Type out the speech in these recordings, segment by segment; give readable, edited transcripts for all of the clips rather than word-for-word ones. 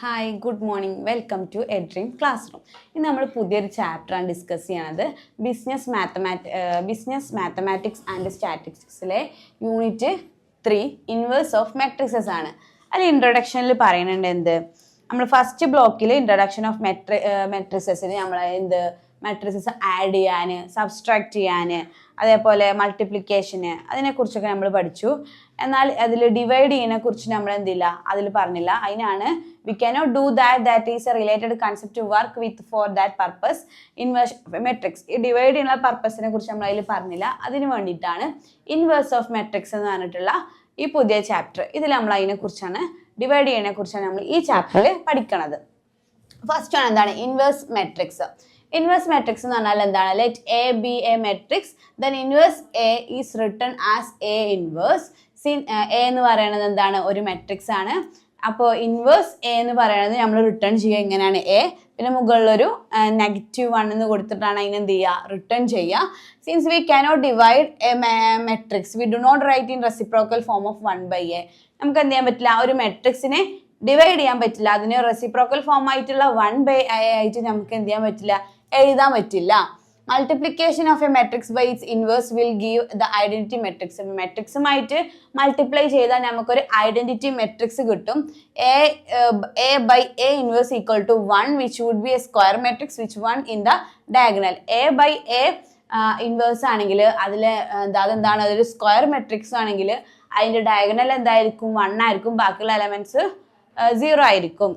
Hi good morning welcome to a dream class room. ഇന്ന് നമ്മൾ പുതിയൊരു ചാപ്റ്ററാണ് ഡിസ്കസ് ചെയ്യണത്. ബിസിനസ് മാത്തമാറ്റിക്സ് ആൻഡ് സ്റ്റാറ്റിസ്റ്റിക്സിലെ യൂണിറ്റ് 3 ഇൻവേഴ്സ് ഓഫ് മെട്രിക്സസ് ആണ്. അതിൽ ഇൻട്രൊഡക്ഷനിൽ പറയുന്നുണ്ട് എന്ത്, നമ്മൾ ഫസ്റ്റ് ബ്ലോക്കിൽ ഇൻട്രൊഡക്ഷൻ ഓഫ് മെട്രിക്സസിന് നമ്മൾ എന്ത് മെട്രിക്സസ് ആഡ് ചെയ്യാൻ, സബ്സ്ട്രാക്ട് ചെയ്യാൻ, അതേപോലെ മൾട്ടിപ്ലിക്കേഷന്, അതിനെക്കുറിച്ചൊക്കെ നമ്മൾ പഠിച്ചു. എന്നാൽ അതിൽ ഡിവൈഡ് ചെയ്യുന്നതിനെ കുറിച്ച് നമ്മൾ എന്തില്ല, അതിൽ പറഞ്ഞില്ല. അതിനാണ് we cannot do that is a related concept to work with for that purpose inverse matrix. ഈ ഡിവൈഡ് ചെയ്യുന്ന പർപ്പസിനെ കുറിച്ച് നമ്മൾ അതിൽ പറഞ്ഞില്ല. അതിന് വേണ്ടിയിട്ടാണ് ഇൻവേഴ്സ് ഓഫ് മെട്രിക്സ് എന്ന് പറഞ്ഞിട്ടുള്ള ഈ പുതിയ ചാപ്റ്റർ. ഇതിൽ നമ്മൾ അതിനെക്കുറിച്ചാണ്, ഡിവൈഡ് ചെയ്യുന്നതിനെ കുറിച്ചാണ് നമ്മൾ ഈ ചാപ്റ്ററിൽ പഠിക്കണത്. ഫസ്റ്റ് ആണ് എന്താണ് ഇൻവേഴ്സ് മെട്രിക്സ്. ഇൻവേഴ്സ് മെട്രിക്സ് എന്ന് പറഞ്ഞാൽ എന്താണ്, let A B A matrix then inverse A is written as A inverse. A എന്ന് പറയുന്നത് എന്താണ്, ഒരു മെട്രിക്സ് ആണ്. അപ്പോൾ ഇൻവേഴ്സ് എ എന്ന് പറയുന്നത് നമ്മൾ റിട്ടേൺ ചെയ്യുക എങ്ങനെയാണ്, എ, പിന്നെ മുകളിലൊരു -1 എന്ന് കൊടുത്തിട്ടാണ് അതിന് എന്ത് ചെയ്യുക, റിട്ടേൺ ചെയ്യുക. Since we cannot divide a matrix we do not write in reciprocal form of 1/a. നമുക്ക് എന്ത് ചെയ്യാൻ പറ്റില്ല, ഒരു മെട്രിക്സിനെ ഡിവൈഡ് ചെയ്യാൻ പറ്റില്ല. അതിന് റെസിപ്രോക്കൽ ഫോം ആയിട്ടുള്ള 1/a ആയിട്ട് നമുക്ക് എന്ത് ചെയ്യാൻ പറ്റില്ല, എഴുതാൻ പറ്റില്ല. Multiplication of a matrix by its inverse will give the identity matrix. മെട്രിക്സുമായിട്ട് മൾട്ടിപ്ലൈ ചെയ്താൽ നമുക്കൊരു ഐഡന്റിറ്റി മെട്രിക്സ് കിട്ടും. A by A inverse equal to 1 which would be a square matrix which 1 in the diagonal. A by A inverse ആണെങ്കിൽ അതെന്താണ്, അതൊരു square matrix ആണെങ്കിൽ അതിന്റെ diagonal എന്തായിരിക്കും, 1 ആയിരിക്കും. ബാക്കിയുള്ള എലമെന്റ്സ് 0 ആയിരിക്കും.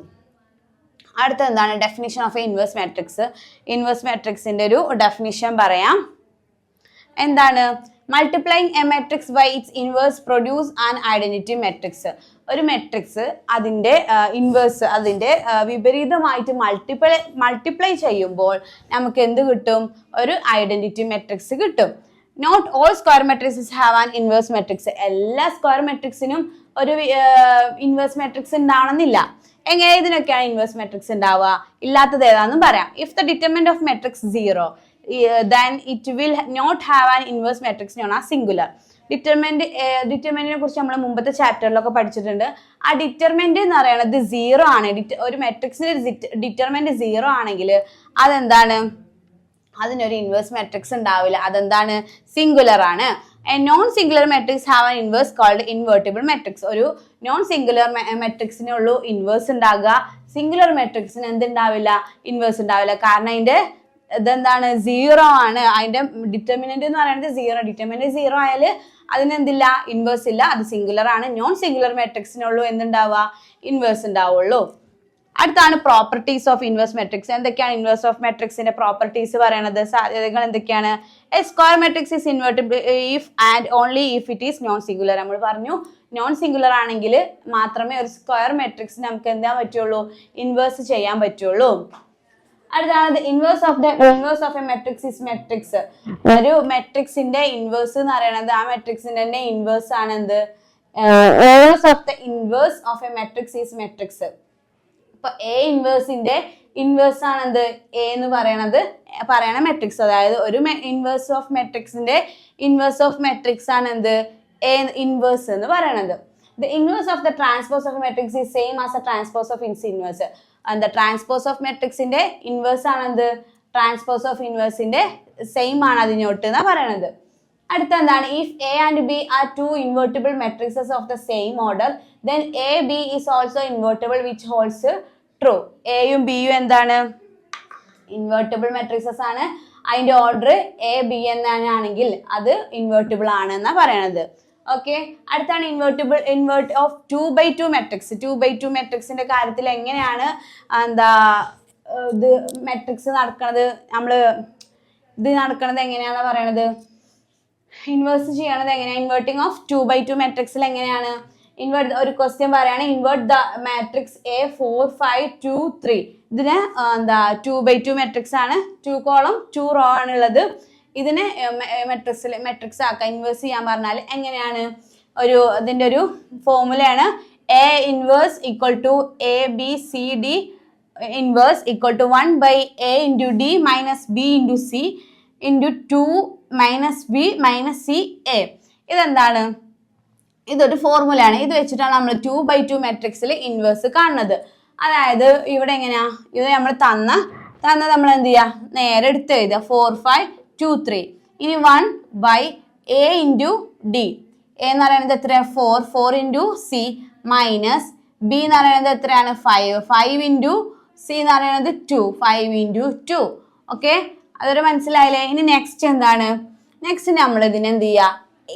അടുത്ത എന്താണ് definition of a inverse matrix. Inverse മെട്രിക്സിന്റെ ഒരു ഡെഫിനിഷൻ പറയാം. എന്താണ്, multiplying a matrix by its inverse produce an identity matrix. ഒരു മെട്രിക്സ് അതിന്റെ ഇൻവേഴ്സ്, അതിന്റെ വിപരീതമായിട്ട് മൾട്ടിപ്ലൈ ചെയ്യുമ്പോൾ നമുക്ക് എന്ത് കിട്ടും, ഒരു ഐഡന്റിറ്റി മെട്രിക്സ് കിട്ടും. Not all square matrices have an inverse matrix. എല്ലാ സ്ക്വയർ മെട്രിക്സിനും ഒരു ഇൻവേഴ്സ് മെട്രിക്സ് ഉണ്ടാവണമെന്നില്ല. എങ്ങനെ, ഇതിനൊക്കെയാണ് ഇൻവേഴ്സ് മെട്രിക്സ് ഉണ്ടാവുക, ഇല്ലാത്തത് ഏതാണെന്നും പറയാം. If the determinant of matrix 0 then it will not have an inverse matrix known as singular. ഡിറ്റർമിനന്റിനെ കുറിച്ച് നമ്മൾ മുമ്പത്തെ ചാപ്റ്ററിലൊക്കെ പഠിച്ചിട്ടുണ്ട്. ആ ഡിറ്റർമിനന്റ് എന്ന് പറയുന്നത് 0 ആണ്. ഒരു മെട്രിക്സിന്റെ ഡിറ്റർമിനന്റ് 0 ആണെങ്കിൽ അതെന്താണ്, അതിനൊരു ഇൻവേഴ്സ് മെട്രിക്സ് ഉണ്ടാവില്ല. അതെന്താണ്, സിംഗുലർ ആണ്. A non singular matrix have an inverse called invertible matrix. ഒരു നോൺ സിംഗുലർ മെട്രിക്സിനുള്ളൂ ഇൻവേഴ്സ് ഉണ്ടാകുക. സിംഗുലർ മെട്രിക്സിന് എന്തുണ്ടാവില്ല, ഇൻവേഴ്സ് ഉണ്ടാവില്ല. കാരണം അതിന്റെ ഇതെന്താണ്, 0 ആണ്. അതിന്റെ ഡിറ്റർമിനന്റ് എന്ന് പറയുന്നത് 0. ഡിറ്റർമിനന്റ് 0 ആയാൽ അതിനെന്തില്ല, ഇൻവേഴ്സ് ഇല്ല. അത് സിംഗുലർ ആണ്. നോൺ സിംഗുലർ മെട്രിക്സിനുള്ളൂ എന്തുണ്ടാവുക, ഇൻവേഴ്സ് ഉണ്ടാവുള്ളൂ. അടുത്താണ് പ്രോപ്പർട്ടീസ് ഓഫ് ഇൻവേഴ്സ് മെട്രിക്സ്. എന്തൊക്കെയാണ് ഇൻവേഴ്സ് ഓഫ് മെട്രിക്സിന്റെ പ്രോപ്പർട്ടീസ് പറയണത്, സാധ്യതകൾ എന്തൊക്കെയാണ്. A square matrix is invertible if and only if it is known singular. നമ്മൾ പറഞ്ഞു നോൺ സിംഗുലർ ആണെങ്കിൽ മാത്രമേ ഒരു സ്ക്വയർ മെട്രിക്സ് നമുക്ക് എന്താ പറ്റുള്ളൂ, ഇൻവേഴ്സ് ചെയ്യാൻ പറ്റുള്ളൂ. അടുത്താണ് inverse of a matrix is matrix. ഒരു മെട്രിക്സിന്റെ ഇൻവേഴ്സ് എന്ന് പറയുന്നത് ആ മെട്രിക്സിന്റെ തന്നെ ഇൻവേഴ്സ് ആണ്. എന്ത്, inverse of the inverse of a matrix is matrix. ഇപ്പൊ എ ഇൻവേഴ്സിന്റെ ഇൻവേഴ്സ് ആണ് എന്ത്, എ എന്ന് പറയണ മെട്രിക്സ്. അതായത് ഒരു ഇൻവേഴ്സ് ഓഫ് മെട്രിക്സിന്റെ ഇൻവേഴ്സ് ഓഫ് മെട്രിക്സ് ആണ് എന്ത്, എ ഇൻവേഴ്സ് എന്ന് പറയണത്. The inverse of the transpose of matrix is same as A transpose of ins inverse. എന്താ, ട്രാൻസ്പോസ് ഓഫ് മെട്രിക്സിന്റെ ഇൻവേഴ്സ് ആണ് എന്ത്, ട്രാൻസ്പോസ് ഓഫ് ഇൻവേഴ്സിന്റെ സെയിം ആണ് അതിനോട്ട് എന്നാ പറയണത്. അടുത്ത എന്താണ്, if A and B are two invertible matrices of the same order then A B is also invertible which holds true. എയും ബിയും എന്താണ്, ഇൻവേർട്ടിബിൾ മെട്രിക്സസ് ആണ്. അതിന്റെ ഓർഡർ എ ബി എന്നാണെങ്കിൽ അത് ഇൻവേർട്ടിബിൾ ആണ് എന്നാ പറയണത്. ഓക്കെ, അടുത്താണ് ഇൻവേർട്ട് ഓഫ് 2/2 മെട്രിക്സ്. 2/2 മെട്രിക്സിന്റെ കാര്യത്തിൽ എങ്ങനെയാണ് ഇത് മെട്രിക്സ് നടക്കണത്, ഇത് നടക്കണത് എങ്ങനെയാണെന്ന് പറയണത്, ഇൻവേഴ്സ് ചെയ്യണത് എങ്ങനെയാണ്. ഇൻവേർട്ടിങ് ഓഫ് 2/2 മെട്രിക്സിൽ എങ്ങനെയാണ്, ഒരു ക്വസ്റ്റ്യൻ പറയാണ്, ഇൻവേർട്ട് ദ മാട്രിക്സ് A 4 5 2 3. ഇതിന് 2/2 മെട്രിക്സ് ആണ്. 2 കോളം 2 റോ ആണുള്ളത്. ഇതിനെ മെട്രിക്സ് ആക്കാം. ഇൻവേഴ്സ് ചെയ്യാൻ പറഞ്ഞാൽ എങ്ങനെയാണ്, ഇതിന്റെ ഒരു ഫോർമുലയാണ് A inverse equal to ABCD inverse equal to 1/A into D minus B into C into 2 minus B minus C A. ഇതെന്താണ്, ഇതൊരു ഫോർമുലയാണ്. ഇത് വെച്ചിട്ടാണ് നമ്മൾ 2/2 മെട്രിക്സിൽ ഇൻവേഴ്സ് കാണുന്നത്. അതായത് ഇവിടെ എങ്ങനെയാ, ഇത് നമ്മൾ തന്ന നമ്മൾ എന്ത് ചെയ്യാ, നേരെ എടുത്ത് എഴുതുക 4, 5, 2, 3. ഇനി 1/a ഇൻറ്റു ഡി. എ എന്ന് പറയുന്നത് എത്രയാണ് 4 ഇൻറ്റു സി മൈനസ് ബി എന്ന് പറയുന്നത് എത്രയാണ് 5 ഇൻറ്റു സി എന്ന് പറയുന്നത് 2 5 ഇൻറ്റു 2. ഓക്കെ, അതൊരു മനസ്സിലായില്ലേ? ഇനി നെക്സ്റ്റ് എന്താണ്, നെക്സ്റ്റ് നമ്മൾ ഇതിനെ എന്ത് ചെയ്യുക,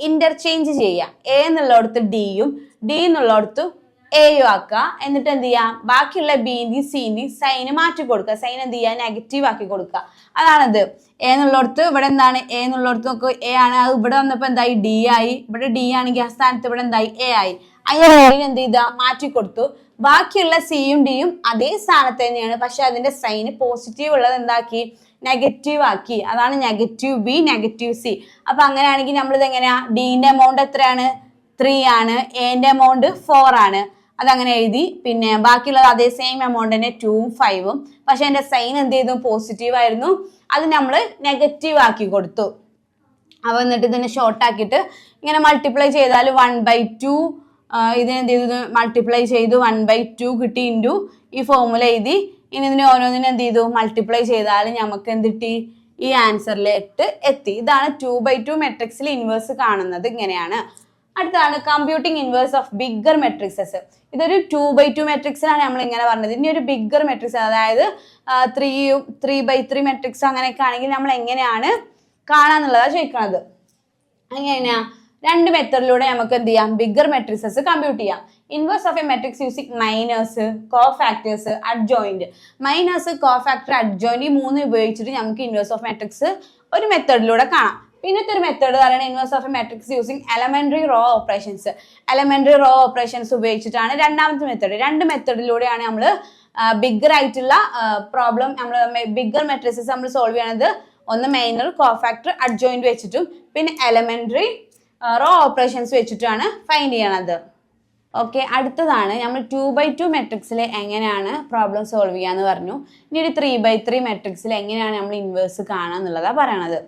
ഇന്റർചേഞ്ച് ചെയ്യുക. എ എന്നുള്ളടത്ത് ഡിയും ഡി എന്നുള്ളടത്ത് എയും ആക്കുക. എന്നിട്ട് എന്ത് ചെയ്യാം, ബാക്കിയുള്ള ബിന്റെയും സിന്റെയും സൈന് മാറ്റി കൊടുക്കുക. സൈൻ എന്ത് ചെയ്യുക, നെഗറ്റീവ് ആക്കി കൊടുക്കുക. അതാണത്. എ എന്നുള്ളടത്ത് ഇവിടെ എന്താണ്, എ എന്നുള്ളടത്ത് നോക്ക് എ ആണ്, അത് ഇവിടെ വന്നപ്പോൾ എന്തായി ഡി ആയി. ഇവിടെ ഡി ആണെങ്കിൽ ആ സ്ഥാനത്ത് ഇവിടെ എന്തായി എ ആയി. അതിന് എന്ത് ചെയ്താ, മാറ്റി കൊടുത്തു. ബാക്കിയുള്ള സിയും ഡിയും അതേ സ്ഥാനത്ത് തന്നെയാണ്, പക്ഷെ അതിന്റെ സൈന് പോസിറ്റീവ് ഉള്ളത് എന്താക്കി, നെഗറ്റീവ് ആക്കി. അതാണ് നെഗറ്റീവ് ബി നെഗറ്റീവ് സി. അപ്പൊ അങ്ങനെയാണെങ്കിൽ നമ്മളിത് എങ്ങനെയാ, ഡിന്റെ എമൗണ്ട് എത്രയാണ് 3 ആണ്, എന്റെ എമൗണ്ട് 4 ആണ്. അതങ്ങനെ എഴുതി. പിന്നെ ബാക്കിയുള്ളത് അതേ സെയിം എമൗണ്ട് തന്നെ 2ഉം 5ഉം. പക്ഷെ എന്റെ സൈൻ എന്ത് ചെയ്തു, പോസിറ്റീവ് ആയിരുന്നു. അത് നമ്മൾ നെഗറ്റീവ് ആക്കി കൊടുത്തു. അപ്പൊ എന്നിട്ട് ഇതിനെ ഷോർട്ട് ആക്കിയിട്ട് ഇങ്ങനെ മൾട്ടിപ്ലൈ ചെയ്താൽ 1/2 ഇതിനെന്ത് ചെയ്തു, മൾട്ടിപ്ലൈ ചെയ്തു 1/2 കിട്ടി ഇൻറ്റു ഈ ഫോർമുല എഴുതി. ഇനി ഇതിനെ ഓരോന്നിനും എന്ത് ചെയ്തു, മൾട്ടിപ്ലൈ ചെയ്താൽ നമുക്ക് എന്ത് കിട്ടി, ഈ ആൻസറിലേക്ക് എത്തി. ഇതാണ് 2/2 മെട്രിക്സിൽ ഇൻവേഴ്സ് കാണുന്നത് ഇങ്ങനെയാണ്. അടുത്താണ് computing inverse of bigger matrixes. ഇതൊരു 2/2 മെട്രിക്സിലാണ് നമ്മൾ ഇങ്ങനെ പറഞ്ഞത്. ഇനി ഒരു ബിഗ്ഗർ മെട്രിക്സ്, അതായത് 3/3 മെട്രിക്സ് അങ്ങനെയൊക്കെ ആണെങ്കിൽ നമ്മൾ എങ്ങനെയാണ് കാണാന്നുള്ളതാണ് ചോദിക്കുന്നത്. എങ്ങനെയാ, 2 മെത്തേഡിലൂടെ നമുക്ക് എന്ത് ചെയ്യാം, ബിഗ്ഗർ മെട്രിക്സസ് കമ്പ്യൂട്ട് ചെയ്യാം. Inverse of a matrix using miners, cofactors, adjoint. Miners, cofactor, adjoint, ഈ 3 ഉപയോഗിച്ചിട്ട് നമുക്ക് ഇൻവേഴ്സ് ഓഫ് മെട്രിക്സ് ഒരു മെത്തേഡിലൂടെ കാണാം. പിന്നത്തെ ഒരു മെത്തേഡ് പറയുന്നത് inverse of a matrix using elementary row operations. Elementary row operations ഉപയോഗിച്ചിട്ടാണ് രണ്ടാമത്തെ മെത്തേഡ്. 2 മെത്തേഡിലൂടെയാണ് നമ്മൾ ബിഗ്ഗർ ആയിട്ടുള്ള പ്രോബ്ലം, നമ്മൾ ബിഗ്ഗർ മെട്രിക്സസ് നമ്മൾ സോൾവ് ചെയ്യണത്. ഒന്ന് മൈനർ, കോഫാക്ടർ, അഡ്ജോയിന്റ് വെച്ചിട്ടും പിന്നെ എലമെന്ററി റോ ഓപ്പറേഷൻസ് വെച്ചിട്ടാണ് ഫൈൻഡ് ചെയ്യണത്. ഓക്കെ, അടുത്തതാണ് നമ്മൾ 2/2 മെട്രിക്സിൽ എങ്ങനെയാണ് പ്രോബ്ലം സോൾവ് ചെയ്യാന്ന് പറഞ്ഞു. ഇനി ഒരു 3/3 മെട്രിക്സിൽ എങ്ങനെയാണ് നമ്മൾ ഇൻവേഴ്സ് കാണാന്നുള്ളതാണ് പറയണത്.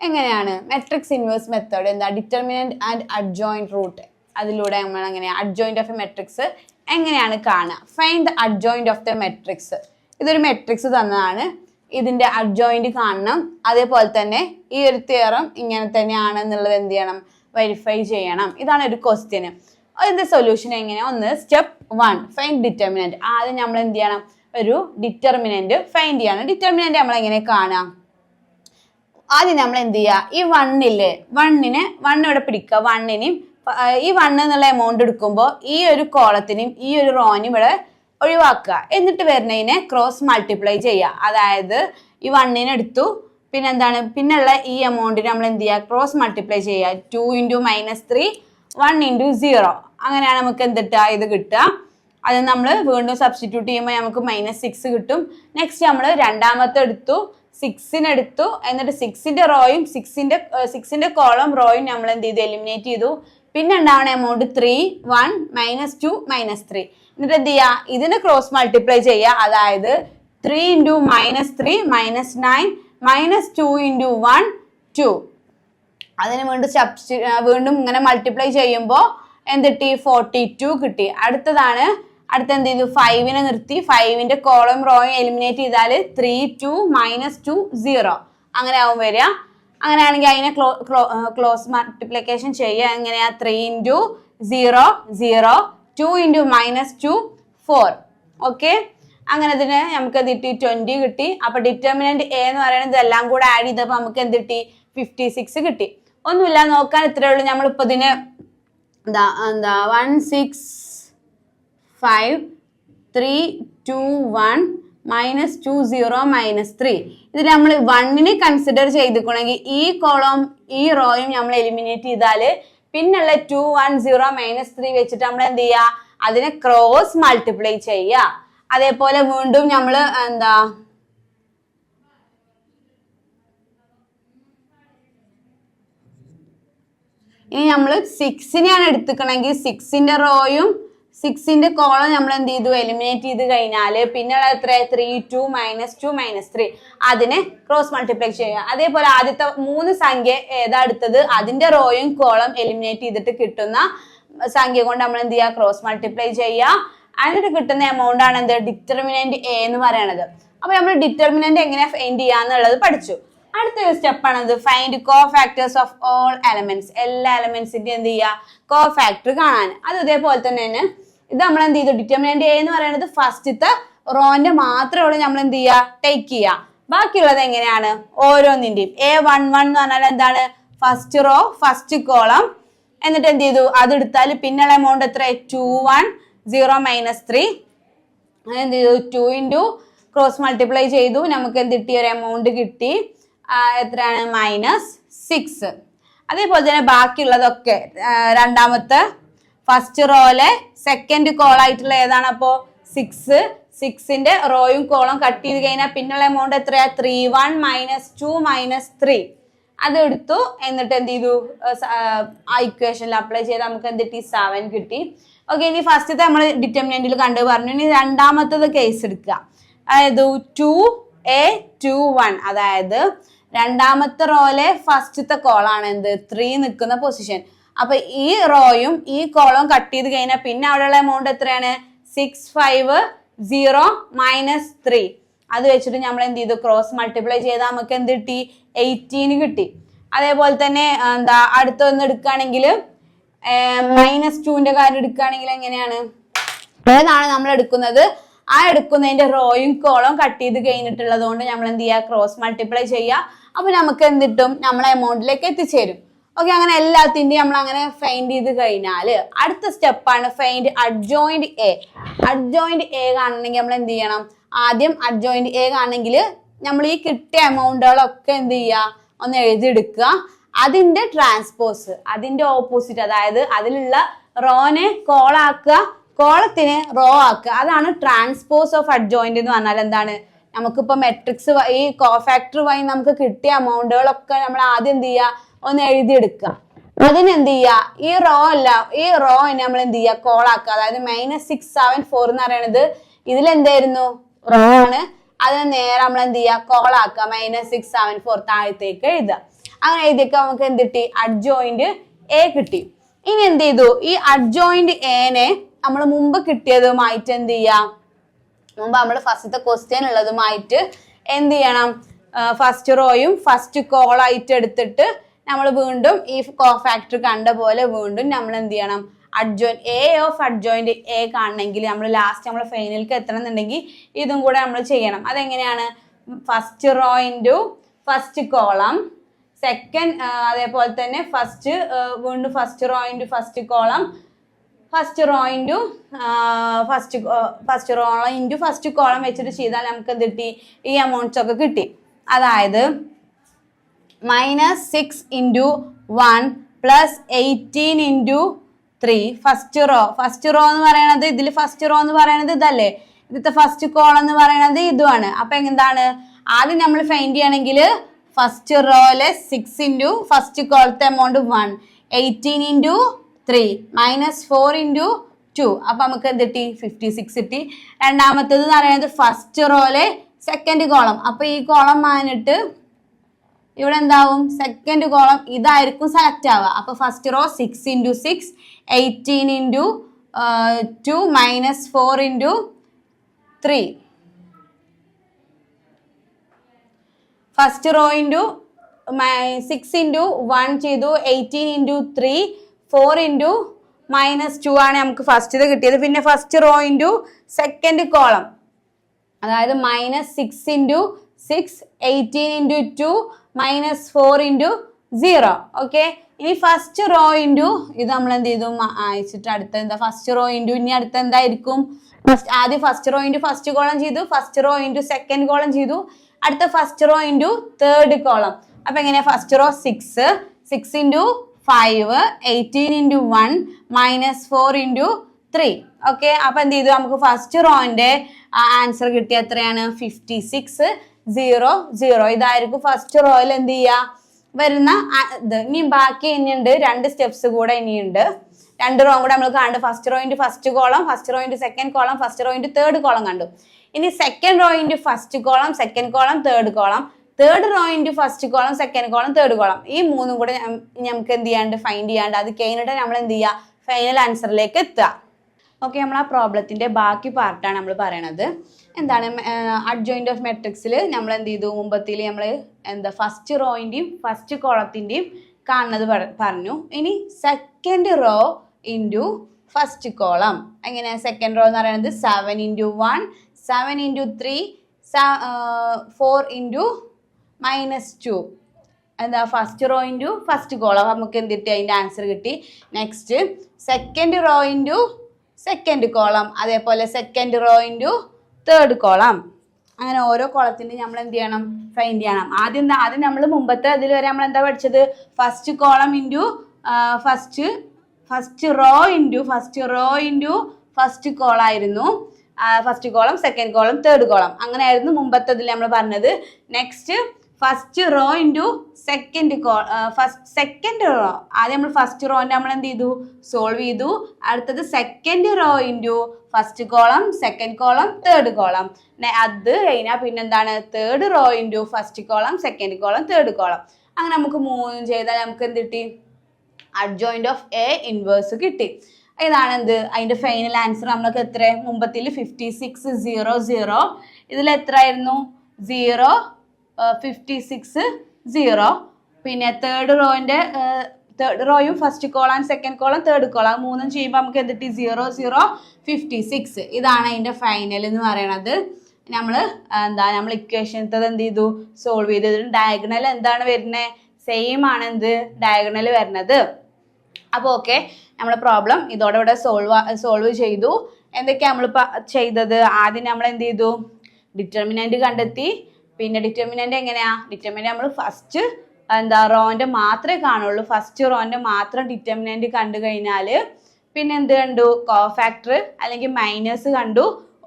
എങ്ങനെയാണ് മെട്രിക്സ് ഇൻവേഴ്സ് മെത്തേഡ്, എന്താ, ഡിറ്റർമിനന്റ് ആൻഡ് അഡ്ജോയിന്റ് റൂട്ട്. അതിലൂടെ നമ്മൾ എങ്ങനെയാണ് അഡ്ജോയിന്റ് ഓഫ് എ മെട്രിക്സ് എങ്ങനെയാണ് കാണുക. Find the adjoint of the matrix. ഇതൊരു മെട്രിക്സ് തന്നതാണ്, ഇതിന്റെ അഡ്ജോയിന്റ് കാണണം. അതേപോലെ തന്നെ ഈ ഒരു തിയറം ഇങ്ങനെ തന്നെയാണെന്നുള്ളത് എന്ത് ചെയ്യണം, വെരിഫൈ ചെയ്യണം. ഇതാണ് ഒരു ക്വസ്റ്റ്യന്. അതിന്റെ സൊല്യൂഷൻ എങ്ങനെയാ, ഒന്ന് സ്റ്റെപ്പ് 1 ഫൈൻഡ് ഡിറ്റർമിനന്റ്. ആദ്യം നമ്മൾ എന്ത് ചെയ്യണം, ഒരു ഡിറ്റർമിനന്റ് ഫൈൻഡ് ചെയ്യണം. ഡിറ്റർമിനന്റ് നമ്മൾ എങ്ങനെ കാണാം, ആദ്യം നമ്മൾ എന്ത് ചെയ്യുക, ഈ 1 ഇല്ലേ, 1 ഇവിടെ പിടിക്കുക. 1നെയും ഈ 1 എന്നുള്ള എമൗണ്ട് എടുക്കുമ്പോൾ ഈ ഒരു കോളത്തിനും ഈ ഒരു റോനും ഇവിടെ ഒഴിവാക്കുക. എന്നിട്ട് വരുന്നതിനെ ക്രോസ് മൾട്ടിപ്ലൈ ചെയ്യുക. അതായത് ഈ 1നെ എടുത്തു, പിന്നെ എന്താണ്, പിന്നെയുള്ള ഈ എമൗണ്ടിന് നമ്മൾ എന്ത് ചെയ്യുക, ക്രോസ് മൾട്ടിപ്ലൈ ചെയ്യുക. 2 ഇൻറ്റു -3 1 ഇൻറ്റു 0. അങ്ങനെയാണ് നമുക്ക് എന്തിട്ടുക, ഇത് കിട്ടുക. അത് നമ്മൾ വീണ്ടും സബ്സ്റ്റിറ്റ്യൂട്ട് ചെയ്യുമ്പോൾ നമുക്ക് -6 കിട്ടും. നെക്സ്റ്റ് നമ്മൾ രണ്ടാമത്തെ എടുത്തു, 6നെ എടുത്തു. എന്നിട്ട് 6ന്റെ റോയും 6ന്റെ കോളം റോയും നമ്മൾ എന്ത് ചെയ്തു, എലിമിനേറ്റ് ചെയ്തു. പിന്നെ ഉണ്ടാവുന്ന എമൗണ്ട് 3 1 -2 -3. എന്നിട്ട് എന്ത് ചെയ്യുക, ഇതിനെ ക്രോസ് മൾട്ടിപ്ലൈ ചെയ്യുക. അതായത് 3 ഇൻറ്റു -3 -9 -2 ഇൻറ്റു 1 2. അതിന് വീണ്ടും ഇങ്ങനെ മൾട്ടിപ്ലൈ ചെയ്യുമ്പോൾ എന്ത് കിട്ടി, 42 കിട്ടി. അടുത്ത എന്ത് ചെയ്തു, 5നെ നിർത്തി. 5ന്റെ കോളം റോയും എലിമിനേറ്റ് ചെയ്താൽ 3 2 -2 0 അങ്ങനെ ആവും വരിക. അങ്ങനെയാണെങ്കിൽ അതിനെ ക്ലോസ് മൾട്ടിപ്ലിക്കേഷൻ ചെയ്യുക. എങ്ങനെയാ, 3 ഇൻറ്റു 0 0 2 ഇൻറ്റു -2 4. ഓക്കെ, അങ്ങനെ ഇതിന് നമുക്ക് എന്ത് കിട്ടി, 20 കിട്ടി. അപ്പൊ ഡിറ്റർമിനന്റ് എ എന്ന് പറയുന്നത് എല്ലാം കൂടെ ആഡ് ചെയ്തപ്പോൾ നമുക്ക് എന്ത് കിട്ടി, 56 കിട്ടി. ഒന്നുമില്ല, നോക്കാൻ ഇത്രേ ഉള്ളൂ. നമ്മളിപ്പോ ഇതിന് എന്താ 1 6 5 3 2 1 -2 0 -3. ഇത് നമ്മൾ 1നെ കൺസിഡർ ചെയ്തിട്ടുണ്ടെങ്കിൽ ഈ കോളം ഈ റോയും നമ്മൾ എലിമിനേറ്റ് ചെയ്താൽ പിന്നുള്ള 2 1 0 -3 വെച്ചിട്ട് നമ്മൾ എന്ത് ചെയ്യുക, അതിനെ ക്രോസ് മൾട്ടിപ്ലൈ ചെയ്യുക. അതേപോലെ വീണ്ടും നമ്മൾ എന്താ ഇനി നമ്മൾ 6നെയാണ് എടുത്തുക്കണമെങ്കിൽ 6ന്റെ റോയും 6ന്റെ കോളം നമ്മൾ എന്ത് ചെയ്തു, എലിമിനേറ്റ് ചെയ്ത് കഴിഞ്ഞാൽ പിന്നെയുള്ള എത്ര, 3 2 -2 -3 അതിനെ ക്രോസ് മൾട്ടിപ്ലൈ ചെയ്യുക. അതേപോലെ ആദ്യത്തെ 3 സംഖ്യ ഏതാ എടുത്തത്, അതിന്റെ റോയും കോളം എലിമിനേറ്റ് ചെയ്തിട്ട് കിട്ടുന്ന സംഖ്യ കൊണ്ട് നമ്മൾ എന്ത് ചെയ്യുക, ക്രോസ് മൾട്ടിപ്ലൈ ചെയ്യുക. എന്നിട്ട് കിട്ടുന്ന എമൗണ്ട് ആണ് എന്ത് ഡിറ്റർമിനന്റ് എ എന്ന് പറയണത്. അപ്പൊ നമ്മൾ ഡിറ്റർമിനന്റ് എങ്ങനെ ഫൈൻഡ് ചെയ്യാന്നുള്ളത് പഠിച്ചു. അടുത്തൊരു സ്റ്റെപ്പാണത് find cofactors of all elements. എല്ലാ എലമെന്റ്സിന്റെ എന്ത് ചെയ്യുക കോ ഫാക്ടർ കാണാൻ. അത് ഇതേപോലെ തന്നെ ഇത് നമ്മൾ എന്ത് ചെയ്തു ഡിറ്റർമിനന്റ് എ എന്ന് പറയുന്നത് ഫസ്റ്റത്തെ റോന്റെ മാത്രമേ ഉള്ളൂ നമ്മൾ എന്ത് ചെയ്യുക ടേക്ക് ചെയ്യുക. ബാക്കിയുള്ളത് എങ്ങനെയാണ് ഓരോന്നിന്റെയും A11 എന്ന് പറഞ്ഞാൽ എന്താണ് ഫസ്റ്റ് റോ ഫസ്റ്റ് കോളം. എന്നിട്ട് എന്ത് ചെയ്തു അതെടുത്താൽ പിന്നുള്ള എമൗണ്ട് എത്ര 2 1 0 -3. എന്ത് ചെയ്തു 2 ഇൻറ്റു ക്രോസ് മൾട്ടിപ്ലൈ ചെയ്തു നമുക്ക് എന്ത് കിട്ടി ഒരു എമൗണ്ട് കിട്ടി എത്രയാണ് -6. അതേപോലെ തന്നെ ബാക്കിയുള്ളതൊക്കെ രണ്ടാമത്തെ ഫസ്റ്റ് റോയിലെ സെക്കൻഡ് കോൾ ആയിട്ടുള്ള ഏതാണ് അപ്പോ 6ന്റെ റോയും കോളും കട്ട് ചെയ്ത് കഴിഞ്ഞാൽ പിന്നുള്ള എമൗണ്ട് എത്രയാ 3 1 -2 -3. അത് എടുത്തു എന്നിട്ട് എന്ത് ചെയ്തു ആ ഇക്വേഷനിൽ അപ്ലൈ ചെയ്ത് നമുക്ക് എന്ത് കിട്ടി 7 കിട്ടി. ഓക്കെ, ഇനി ഫസ്റ്റത്തെ നമ്മൾ ഡിറ്റർമിനന്റിൽ കണ്ടു പറഞ്ഞു. ഇനി രണ്ടാമത്തത് കേസ് എടുക്കുക. അതായത് 2A 2 1, അതായത് രണ്ടാമത്തെ റോയിലെ ഫസ്റ്റത്തെ കോളാണ് എന്ത് 3 നിൽക്കുന്ന പൊസിഷൻ. അപ്പൊ ഈ റോയും ഈ കോളും കട്ട് ചെയ്ത് കഴിഞ്ഞാൽ പിന്നെ അവിടെയുള്ള എമൗണ്ട് എത്രയാണ് 6 5 0 -3. അത് വെച്ചിട്ട് നമ്മൾ എന്ത് ചെയ്തു ക്രോസ് മൾട്ടിപ്ലൈ ചെയ്താൽ നമുക്ക് എന്ത് കിട്ടി 18 കിട്ടി. അതേപോലെ തന്നെ എന്താ അടുത്തൊന്ന് എടുക്കുകയാണെങ്കിൽ -2ന്റെ കാര്യം എടുക്കുകയാണെങ്കിൽ എങ്ങനെയാണ് ഏതാണ് നമ്മൾ എടുക്കുന്നത് ആ എടുക്കുന്നതിന്റെ റോയും കോളും കട്ട് ചെയ്ത് കഴിഞ്ഞിട്ടുള്ളത് കൊണ്ട് നമ്മൾ എന്ത് ചെയ്യുക ക്രോസ് മൾട്ടിപ്ലൈ ചെയ്യുക. അപ്പൊ നമുക്ക് എന്ത് കിട്ടും നമ്മളെ എമൗണ്ടിലേക്ക് എത്തിച്ചേരും. ഓക്കെ, അങ്ങനെ എല്ലാത്തിന്റെയും നമ്മൾ അങ്ങനെ ഫൈൻഡ് ചെയ്ത് കഴിഞ്ഞാല് അടുത്ത സ്റ്റെപ്പാണ് find adjoint A. Adjoint A കാണണമെങ്കിൽ നമ്മൾ എന്ത് ചെയ്യണം ആദ്യം അഡ്ജോയിന്റ് എ കാണണമെങ്കിൽ നമ്മൾ ഈ കിട്ടിയ എമൗണ്ടുകളൊക്കെ എന്ത് ചെയ്യുക ഒന്ന് എഴുതിയെടുക്കുക. അതിന്റെ ട്രാൻസ്പോസ് അതിന്റെ ഓപ്പോസിറ്റ്, അതായത് അതിലുള്ള റോനെ കോളാക്കുക കോളത്തിനെ റോ ആക്കുക. അതാണ് ട്രാൻസ്പോസ് ഓഫ് അഡ്ജോയിന്റ് എന്ന് പറഞ്ഞാൽ എന്താണ് നമുക്കിപ്പോ മെട്രിക്സ് ഈ കോഫാക്ടർ വഴി നമുക്ക് കിട്ടിയ എമൗണ്ടുകളൊക്കെ നമ്മൾ ആദ്യം എന്ത് ചെയ്യുക ഒന്ന് എഴുതിയെടുക്കുക. അതിനെന്ത് ചെയ്യുക ഈ റോ അല്ല ഈ റോ നമ്മൾ എന്ത് ചെയ്യുക കോളാക്കുക. അതായത് -6 7 4 എന്ന് പറയുന്നത് ഇതിലെന്തായിരുന്നു റോ ആണ്. അതിനെ നേരെ നമ്മൾ എന്ത് ചെയ്യുക കോളാക്കുക -6 7 4 താഴത്തേക്ക് എഴുതുക. അങ്ങനെ എഴുതിയൊക്കെ നമുക്ക് എന്ത് കിട്ടി അഡ്ജോയിന്റ് എ കിട്ടി. ഇനി എന്ത് ചെയ്തു ഈ അഡ്ജോയിന്റ് എനെ നമ്മൾ മുമ്പ് കിട്ടിയതുമായിട്ട് എന്ത് ചെയ്യാം മുമ്പ് നമ്മൾ ഫസ്റ്റത്തെ ക്വസ്റ്റ്യൻ ഉള്ളതുമായിട്ട് എന്ത് ചെയ്യണം ഫസ്റ്റ് റോയും ഫസ്റ്റ് കോളായിട്ട് എടുത്തിട്ട് നമ്മൾ വീണ്ടും ഈ കോഫാക്ടർ കണ്ട പോലെ വീണ്ടും നമ്മൾ എന്ത് ചെയ്യണം adjoint A of adjoint A കാണണമെങ്കിൽ നമ്മൾ ലാസ്റ്റ് നമ്മൾ ഫൈനലിലേക്ക് എത്തണം എന്നുണ്ടെങ്കിൽ ഇതും കൂടെ നമ്മൾ ചെയ്യണം. അതെങ്ങനെയാണ് first row into first column second അതേപോലെ തന്നെ ഫസ്റ്റ് വീണ്ടും first row into first column first row into first row into first column വെച്ചിട്ട് ചെയ്താൽ നമുക്ക് എന്ത് കിട്ടി ഈ എമൗണ്ട്സ് ഒക്കെ കിട്ടി. അതായത് -6 × 1 + 18 × 3 ഫസ്റ്റ് റോ എന്ന് പറയണത് ഇതിൽ ഫസ്റ്റ് റോ എന്ന് പറയണത് ഇതല്ലേ ഇതിത്തെ ഫസ്റ്റ് കോളം എന്ന് പറയണത് ഇതുമാണ്. അപ്പൊ എന്താണ് ആദ്യം നമ്മൾ ഫൈൻഡ് ചെയ്യണമെങ്കിൽ ഫസ്റ്റ് റോയിലെ 6 × ഫസ്റ്റ് കോളത്തെ എമൗണ്ട് 1 18 × 3 -4 × 2 അപ്പൊ നമുക്ക് എന്ത് കിട്ടി 56 കിട്ടി. രണ്ടാമത്തേത് എന്ന് പറയുന്നത് ഫസ്റ്റ് റോയിലെ സെക്കൻഡ് കോളം. അപ്പൊ ഈ കോളം മാനിട്ട് ഇവിടെ എന്താവും സെക്കൻഡ് കോളം ഇതായിരിക്കും സെലക്ട് ആവുക. അപ്പൊ first row 6 × 6 18 × 2 -4 × 3 first row into 6 × 1 ചെയ്തു 18 × 3 4 × -2 ആണ് നമുക്ക് ഫസ്റ്റ് ഇത് കിട്ടിയത്. പിന്നെ first row into second column അതായത് -6 × 6 18 × 2 -4 × 0. ഓക്കെ, ഇനി ഫസ്റ്റ് റോ ഇൻറ്റു ഇത് നമ്മൾ എന്ത് ചെയ്തു അയച്ചിട്ട് അടുത്ത എന്താ ഫസ്റ്റ് റോ ഇൻറ്റു ഇനി അടുത്ത എന്തായിരിക്കും ആദ്യം first row into first column ചെയ്തു first row into second column ചെയ്തു അടുത്ത first row into third column. അപ്പൊ എങ്ങനെയാ ഫസ്റ്റ് റോ 6 × 5 18 × 1 -4 × 3. ഓക്കെ, അപ്പൊ എന്ത് ചെയ്തു നമുക്ക് ഫസ്റ്റ് റോന്റെ ആൻസർ കിട്ടിയ എത്രയാണ് 56 0 0. ഇതായിരിക്കും ഫസ്റ്റ് റോയിൽ എന്ത് ചെയ്യാ വരുന്ന ഇത്. ഇനി ബാക്കി ഇനിയുണ്ട് 2 സ്റ്റെപ്സ് കൂടെ ഇനിയുണ്ട്. 2 റോ കൂടെ നമ്മൾ കണ്ടു. First row into first column first row into second column first row into third column കണ്ടു. ഇനി second row into first column second column third column third row into first column second column third column ഈ മൂന്നും കൂടെ നമുക്ക് എന്ത് ചെയ്യാണ്ട് find ചെയ്യാണ്ട് അത് കഴിഞ്ഞിട്ട് നമ്മൾ എന്ത് ചെയ്യുക ഫൈനൽ ആൻസറിലേക്ക് എത്തുക. ഓക്കെ, നമ്മൾ ആ പ്രോബ്ലത്തിൻ്റെ ബാക്കി പാർട്ടാണ് നമ്മൾ പറയണത്. എന്താണ് അഡ്ജോയിൻ്റ് ഓഫ് മെട്രിക്സിൽ നമ്മൾ എന്ത് ചെയ്തു, മുമ്പത്തിൽ നമ്മൾ ഫസ്റ്റ് റോയിൻ്റെയും ഫസ്റ്റ് കോളത്തിൻ്റെയും കാണുന്നത് പറഞ്ഞു. ഇനി second row into first column. എങ്ങനെ സെക്കൻഡ് റോ എന്ന് പറയുന്നത് 7 × 1, 7 × 3, 4 × -2. First row into first column. നമുക്ക് എന്ത് കിട്ടി, അതിൻ്റെ ആൻസർ കിട്ടി. Next second row into second column, അതേപോലെ second row into third column. അങ്ങനെ ഓരോ കോളത്തിൻ്റെ നമ്മൾ എന്ത് ചെയ്യണം, ഫൈൻഡ് ചെയ്യണം. ആദ്യം നമ്മൾ മുമ്പത്തെ അതിൽ വരെ നമ്മൾ എന്താ പഠിച്ചത്, first column into first row into first കോളായിരുന്നു. First column, second column, third column, അങ്ങനെയായിരുന്നു മുമ്പത്തതിൽ നമ്മൾ പറഞ്ഞത്. Next first row into second row. ആദ്യം നമ്മൾ ഫസ്റ്റ് റോൻ്റെ നമ്മൾ എന്ത് ചെയ്തു, സോൾവ് ചെയ്തു. അടുത്തത് second row into first column, second column, third column. അത് കഴിഞ്ഞാൽ പിന്നെന്താണ്, third row into first column, second column, third column. അങ്ങനെ നമുക്ക് മൂന്നും ചെയ്താൽ നമുക്ക് എന്ത് കിട്ടി, അഡ്ജോയിൻ്റ് ഓഫ് എ ഇൻവേഴ്സ് കിട്ടി. ഇതാണ് എന്ത്, അതിൻ്റെ ഫൈനൽ ആൻസർ. നമ്മൾക്ക് എത്ര, മുമ്പത്തിൽ 56 0 0, ഇതിൽ എത്ര ആയിരുന്നു, 0 56 0. പിന്നെ തേർഡ് റോയും first column, second column, third column, മൂന്നും ചെയ്യുമ്പോൾ നമുക്ക് എന്ത് കിട്ടി, 0 0 56. ഇതാണ് അതിൻ്റെ ഫൈനൽ എന്ന് പറയണത്. നമ്മൾ ഇക്വേഷനത്തത് എന്ത് ചെയ്തു, സോൾവ് ചെയ്തത്. ഡയഗണൽ എന്താണ് വരുന്നത്, സെയിം ആണ് എന്ത്, ഡയഗണൽ വരുന്നത്. അപ്പോൾ ഓക്കെ, നമ്മളെ പ്രോബ്ലം ഇതോടെ സോൾവ് ചെയ്തു. എന്തൊക്കെയാണ് നമ്മൾ ചെയ്തത്, ആദ്യം നമ്മൾ എന്ത് ചെയ്തു, ഡിറ്റർമിനൻ്റ് കണ്ടെത്തി. പിന്നെ ഡിറ്റർമിനൻ്റ് എങ്ങനെയാണ്, ഡിറ്റർമിനൻ്റ് നമ്മൾ ഫസ്റ്റ് റോൻ്റെ മാത്രമേ കാണുള്ളൂ. ഫസ്റ്റ് റോൻ്റെ മാത്രം ഡിറ്റർമിനൻ്റ് കണ്ടു കഴിഞ്ഞാൽ പിന്നെ എന്ത് കണ്ടു, കോഫാക്ടർ അല്ലെങ്കിൽ മൈനസ് കണ്ടു.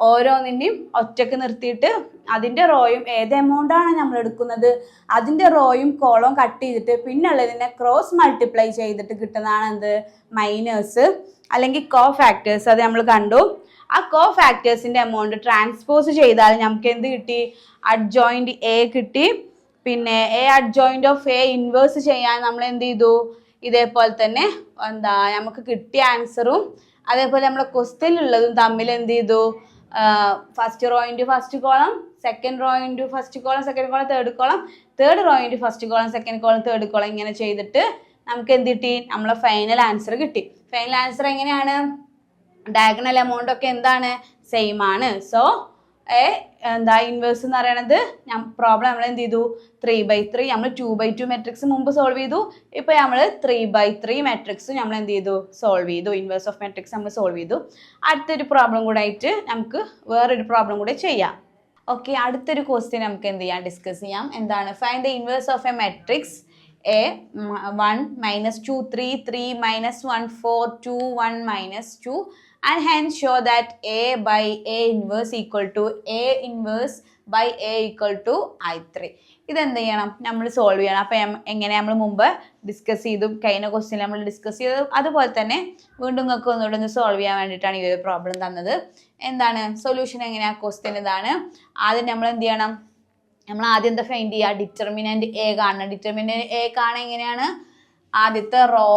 ഓരോന്നിൻ്റെയും ഒറ്റക്ക് നിർത്തിയിട്ട് അതിൻ്റെ റോയും ഏത് എമൗണ്ടാണ് നമ്മൾ എടുക്കുന്നത് അതിൻ്റെ റോയും കോളവും കട്ട് ചെയ്തിട്ട് പിന്നെ ഉള്ളതിനെ ക്രോസ് മൾട്ടിപ്ലൈ ചെയ്തിട്ട് കിട്ടുന്നതാണ് എന്ത്, മൈനസ് അല്ലെങ്കിൽ കോഫാക്ടേഴ്സ്. അത് നമ്മൾ കണ്ടു. ആ കോഫാക്ടേഴ്സിൻ്റെ എമൗണ്ട് ട്രാൻസ്പോസ് ചെയ്താൽ നമുക്ക് എന്ത് കിട്ടി, അഡ്ജോയിൻ്റ് എ കിട്ടി. പിന്നെ A adjoint of a inverse ചെയ്യാൻ നമ്മൾ എന്ത് ചെയ്തു, ഇതേപോലെ തന്നെ നമുക്ക് കിട്ടിയ ആൻസറും അതേപോലെ നമ്മളെ ക്വസ്റ്റ്യനിലുള്ളതും തമ്മിൽ എന്ത് ചെയ്തു, first row into first column, second row into first column, second column, third column, third row into first column, second column, third column, ഇങ്ങനെ ചെയ്തിട്ട് നമുക്ക് എന്ത് കിട്ടി, നമ്മളെ ഫൈനൽ ആൻസർ കിട്ടി. ഫൈനൽ ആൻസർ എങ്ങനെയാണ്, ഡയഗണൽ എമൗണ്ട് ഒക്കെ എന്താണ്, സെയിം ആണ്. സോ ഇൻവേഴ്സ് എന്ന് പറയണത് പ്രോബ്ലം നമ്മൾ എന്ത് ചെയ്തു, 3/3. നമ്മൾ 2/2 മെട്രിക്സ് മുമ്പ് സോൾവ് ചെയ്തു. ഇപ്പോൾ നമ്മൾ 3/3 മെട്രിക്സ് നമ്മൾ എന്ത് ചെയ്തു, സോൾവ് ചെയ്തു. ഇൻവേഴ്സ് ഓഫ് മെട്രിക്സ് നമ്മൾ സോൾവ് ചെയ്തു. അടുത്തൊരു പ്രോബ്ലം കൂടെ ആയിട്ട് നമുക്ക് വേറൊരു പ്രോബ്ലം കൂടെ ചെയ്യാം. ഓക്കെ, അടുത്തൊരു ക്വസ്റ്റ്യൻ നമുക്ക് എന്ത് ചെയ്യാം, ഡിസ്കസ് ചെയ്യാം. എന്താണ്, find the inverse of a matrix A 1 -2 3 3 -1 4 2 1 -2 and hence show that A by A inverse equal to A inverse by A equal to I3. ഇതെന്ത് ചെയ്യണം, നമ്മൾ സോൾവ് ചെയ്യണം. അപ്പം എങ്ങനെ നമ്മൾ മുമ്പ് ഡിസ്കസ് ചെയ്തു, കഴിഞ്ഞ ക്വസ്റ്റ്യൻ നമ്മൾ ഡിസ്കസ് ചെയ്തു, അതുപോലെ തന്നെ വീണ്ടും നിങ്ങൾക്ക് ഒന്നുകൂടെ ഒന്ന് സോൾവ് ചെയ്യാൻ വേണ്ടിയിട്ടാണ് ഈ ഒരു പ്രോബ്ലം തന്നത്. എന്താണ് സൊല്യൂഷൻ, എങ്ങനെയാണ്, ക്വസ്റ്റ്യൻ ഇതാണ്. ആദ്യം നമ്മൾ എന്ത് ചെയ്യണം, നമ്മൾ ആദ്യം എന്താ ഫൈൻഡ് ചെയ്യുക, ഡിറ്റർമിനൻ്റ് എ കാണണം. ഡിറ്റർമിനൻ്റ് എ കാണാൻ എങ്ങനെയാണ്, ആദ്യത്തെ റോ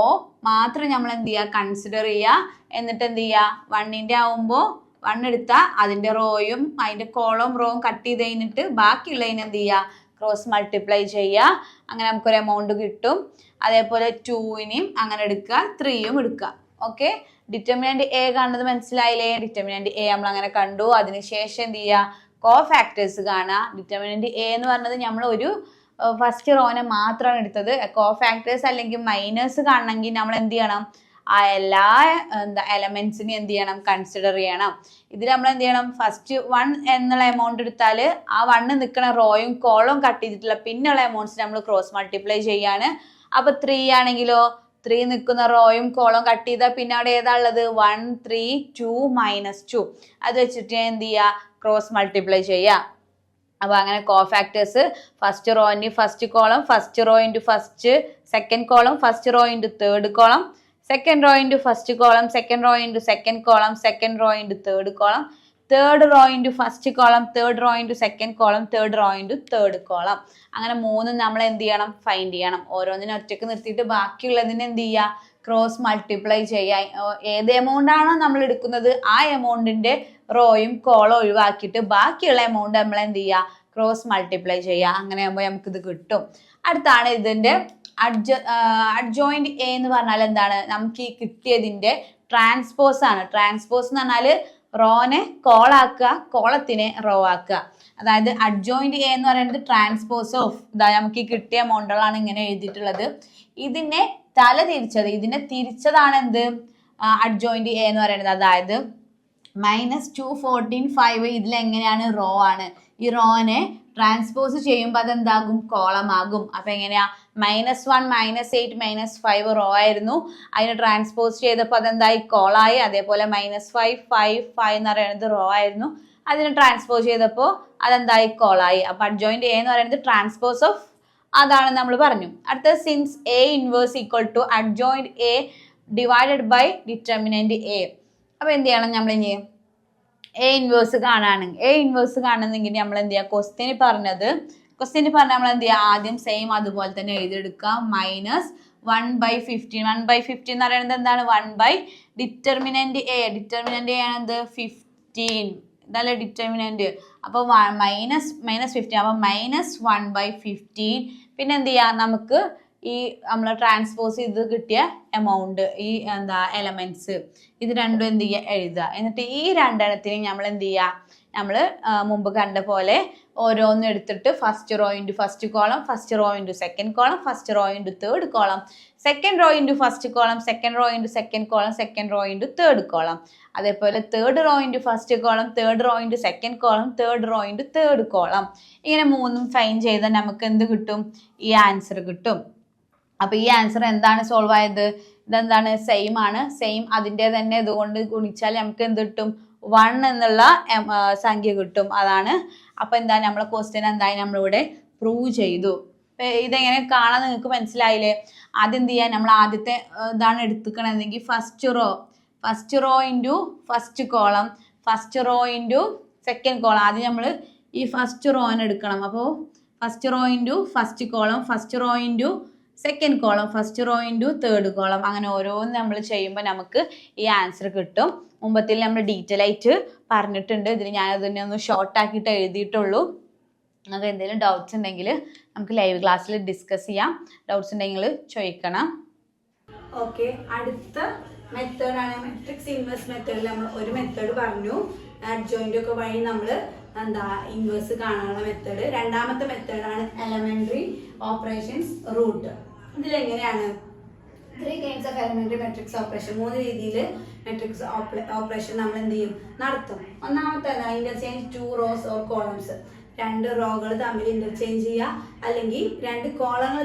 മാത്രം നമ്മൾ എന്ത് ചെയ്യുക, കൺസിഡർ ചെയ്യുക. എന്നിട്ട് എന്ത് ചെയ്യുക, 1ൻ്റെ ആവുമ്പോൾ 1 എടുത്താൽ അതിൻ്റെ റോയും അതിൻ്റെ കോളവും റോയും കട്ട് ചെയ്ത് കഴിഞ്ഞിട്ട് ബാക്കിയുള്ളതിന് എന്ത് ചെയ്യുക, ക്രോസ് മൾട്ടിപ്ലൈ ചെയ്യുക. അങ്ങനെ നമുക്കൊരു എമൗണ്ട് കിട്ടും. അതേപോലെ 2നെയും അങ്ങനെ എടുക്കുക, 3യും എടുക്കുക. ഓക്കെ, ഡിറ്റർമിനൻ്റ് എ കാണുന്നത് മനസ്സിലായില്ലേ. ഡിറ്റർമിനൻ്റ് എ നമ്മൾ അങ്ങനെ കണ്ടു. അതിനുശേഷം എന്ത് ചെയ്യുക, കോഫാക്ടേഴ്സ് കാണുക. ഡിറ്റർമിനൻ്റ് എ എന്ന് പറഞ്ഞത് നമ്മൾ ഒരു ഫസ്റ്റ് റോനെ മാത്രമാണ് എടുത്തത്. കോഫാക്ടേഴ്സ് അല്ലെങ്കിൽ മൈനേഴ്സ് കാണണമെങ്കിൽ നമ്മൾ എന്ത് ചെയ്യണം, ആ എല്ലാ എലമെന്റ്സിനും എന്ത് ചെയ്യണം, കൺസിഡർ ചെയ്യണം. ഇതിൽ നമ്മൾ എന്ത് ചെയ്യണം, ഫസ്റ്റ് 1 എന്നുള്ള എമൗണ്ട് എടുത്താൽ ആ 1 നിൽക്കുന്ന റോയും കോളവും കട്ട് ചെയ്തിട്ടുള്ള പിന്നെയുള്ള എമൗണ്ട്സ് നമ്മൾ ക്രോസ് മൾട്ടിപ്ലൈ ചെയ്യാണ്. അപ്പോൾ 3 ആണെങ്കിലോ 3 നിൽക്കുന്ന റോയും കോളവും കട്ട് ചെയ്താൽ പിന്നെ അവിടെ ഏതാ ഉള്ളത്, 1 3 2 -2. അത് വെച്ചിട്ട് എന്ത് ചെയ്യുക, ക്രോസ് മൾട്ടിപ്ലൈ ചെയ്യുക. അപ്പോൾ അങ്ങനെ cofactors first row into first column, first row into first second column, first row into third column, second row into first column, second row into second column, second row into third column, third row into first column, third row into second column, third row into third column. അങ്ങനെ മൂന്നും നമ്മൾ എന്ത് ചെയ്യണം, find ചെയ്യണം. ഓരോന്നിനും ഒറ്റയ്ക്ക് നിർത്തിയിട്ട് ബാക്കിയുള്ളതിന് എന്ത് ചെയ്യുക, ക്രോസ് മൾട്ടിപ്ലൈ ചെയ്യാൻ ഏത് എമൗണ്ട് ആണോ നമ്മൾ എടുക്കുന്നത് ആ എമൗണ്ടിന്റെ റോയും കോളം ഒഴിവാക്കിയിട്ട് ബാക്കിയുള്ള എമൗണ്ട് നമ്മൾ എന്ത് ചെയ്യുക, ക്രോസ് മൾട്ടിപ്ലൈ ചെയ്യുക. അങ്ങനെ ആകുമ്പോൾ നമുക്കിത് കിട്ടും. അടുത്താണ് ഇതിന്റെ അഡ്ജോയിന്റ് എ എന്ന് പറഞ്ഞാൽ എന്താണ്, നമുക്ക് ഈ കിട്ടിയതിന്റെ ട്രാൻസ്പോസ് ആണ്. ട്രാൻസ്പോസ് എന്ന് പറഞ്ഞാൽ റോനെ കോളാക്കുക, കോളത്തിനെ റോ ആക്കുക. അതായത് അഡ്ജോയിന്റ് എ എന്ന് പറയുന്നത് ട്രാൻസ്പോസ് ഓഫ് നമുക്ക് ഈ കിട്ടിയ എമൗണ്ടുകളാണ് ഇങ്ങനെ എഴുതിയിട്ടുള്ളത്. ഇതിനെ തല തിരിച്ചത്, ഇതിനെ തിരിച്ചതാണ് എന്ത്, അഡ്ജോയിന്റ് എ എന്ന് പറയുന്നത്. അതായത് -214 ഇതിലെങ്ങനെയാണ് റോ ആണ്. ഈ റോനെ ട്രാൻസ്പോസ് ചെയ്യുമ്പോൾ അതെന്താകും, കോളമാകും. അപ്പൊ എങ്ങനെയാ, -1 -8 -5 റോ ആയിരുന്നു, അതിനെ ട്രാൻസ്പോസ് ചെയ്തപ്പോൾ അതെന്തായി, കോളായി. അതേപോലെ -5 5 5 എന്ന് പറയുന്നത് റോ ആയിരുന്നു, അതിനെ ട്രാൻസ്പോസ് ചെയ്തപ്പോൾ അതെന്തായി, കോളായി. അപ്പൊ അഡ്ജോയിന്റ് എ എന്ന് പറയുന്നത് ട്രാൻസ്പോസ് ഓഫ് അതാണ് നമ്മൾ പറഞ്ഞു. അടുത്തത് since A inverse equal to adjoint A divided by determinant A. അപ്പൊ എന്ത് ചെയ്യണം, നമ്മൾ ഇനി എ ഇൻവേഴ്സ് കാണണമെങ്കിൽ നമ്മൾ എന്ത് ചെയ്യുക, ക്വസ്റ്റ്യന് പറഞ്ഞാൽ നമ്മൾ എന്ത് ചെയ്യുക, ആദ്യം സെയിം അതുപോലെ തന്നെ എഴുതിയെടുക്കുക. -1/15 1/15 എന്ന് പറയുന്നത് എന്താണ്, 1 ഡിറ്റർമിനന്റ് എ ആണെന്ത് 15, ഇതല്ലേ ഡിറ്റർമിനന്റ്. അപ്പോൾ -15 അപ്പോൾ -1/15. പിന്നെ എന്ത് ചെയ്യാം, നമുക്ക് ഈ നമ്മൾ ട്രാൻസ്പോസ് ചെയ്ത് കിട്ടിയ എമൗണ്ട്, ഈ എലമെന്റ്സ് ഇത് രണ്ടും എന്ത് ചെയ്യുക, എഴുതുക. എന്നിട്ട് ഈ രണ്ടെണ്ണത്തിന് നമ്മൾ എന്ത് ചെയ്യുക, നമ്മൾ മുമ്പ് കണ്ട പോലെ ഓരോന്നും എടുത്തിട്ട് first row into first column, first row into second column, first row into third column, second row into first column, second row into second column, second row into third column. അതേപോലെ third row into first column, third row into second column, third row into third column. ഇങ്ങനെ മൂന്നും fine ചെയ്താൽ നമുക്ക് എന്ത് കിട്ടും, ഈ answer കിട്ടും. അപ്പൊ ഈ ആൻസർ എന്താണ് സോൾവ് ആയത്, ഇതെന്താണ്, സെയിം ആണ്. സെയിം അതിൻ്റെ തന്നെ ഇതുകൊണ്ട് ഗുണിച്ചാൽ നമുക്ക് എന്ത് കിട്ടും, 1 എന്നുള്ള സംഖ്യ കിട്ടും. അതാണ്. അപ്പൊ എന്താണ് നമ്മളെ ക്വസ്റ്റ്യൻ എന്തായി നമ്മളിവിടെ പ്രൂവ് ചെയ്തു. ഇതെങ്ങനെ കാണാൻ നിങ്ങൾക്ക് മനസ്സിലായില്ലേ. ആദ്യം എന്ത് ചെയ്യാൻ, നമ്മൾ ആദ്യത്തെ ഇതാണ് എടുത്തുക്കണമെങ്കിൽ first row into first column, first row into second column. ആദ്യം നമ്മൾ ഈ ഫസ്റ്റ് റോനെ എടുക്കണം. അപ്പോൾ first row into first column, first row into second column, first row into third column. അങ്ങനെ ഓരോന്ന് നമ്മൾ ചെയ്യുമ്പോൾ നമുക്ക് ഈ ആൻസർ കിട്ടും. മുമ്പത്തിൽ നമ്മൾ ഡീറ്റെയിൽ ആയിട്ട് പറഞ്ഞിട്ടുണ്ട്. ഇതിൽ ഞാൻ അതിനെ ഒന്ന് ഷോർട്ട് ആക്കിയിട്ട് എഴുതിയിട്ടുള്ളൂ. നിങ്ങൾക്ക് എന്തെങ്കിലും ഡൗട്ട്സ് ഉണ്ടെങ്കിൽ നമുക്ക് ലൈവ് ക്ലാസ്സിൽ ഡിസ്കസ് ചെയ്യാം. ഡൗട്ട്സ് ഉണ്ടെങ്കിൽ ചോദിക്കണം. ഓക്കെ, അടുത്ത മെത്തേഡാണ് മെട്രിക്സ് ഇൻവേഴ്സ് മെത്തേഡിൽ നമ്മൾ ഒരു മെത്തേഡ് പറഞ്ഞു. അഡ്ജോയിന്റ് ഒക്കെ വഴി നമ്മൾ ഇൻവേഴ്സ് കാണാനുള്ള മെത്തേഡ്. രണ്ടാമത്തെ മെത്തേഡാണ് എലമെന്ററി ഓപ്പറേഷൻസ് റൂട്ട്. ഇതിലെങ്ങനെയാണ് 3 kinds of elementary matrix operation, 3 രീതിയിൽ മെട്രിക്സ് ഓപ്പറേഷൻ നമ്മൾ എന്ത് ചെയ്യും, നടത്തും. ഒന്നാമത്തെ ഇന്റർചേഞ്ച് 2 rows or columns, 2 റോകൾ തമ്മിൽ ഇന്റർചേഞ്ച് ചെയ്യുക, അല്ലെങ്കിൽ 2 കോളങ്ങൾ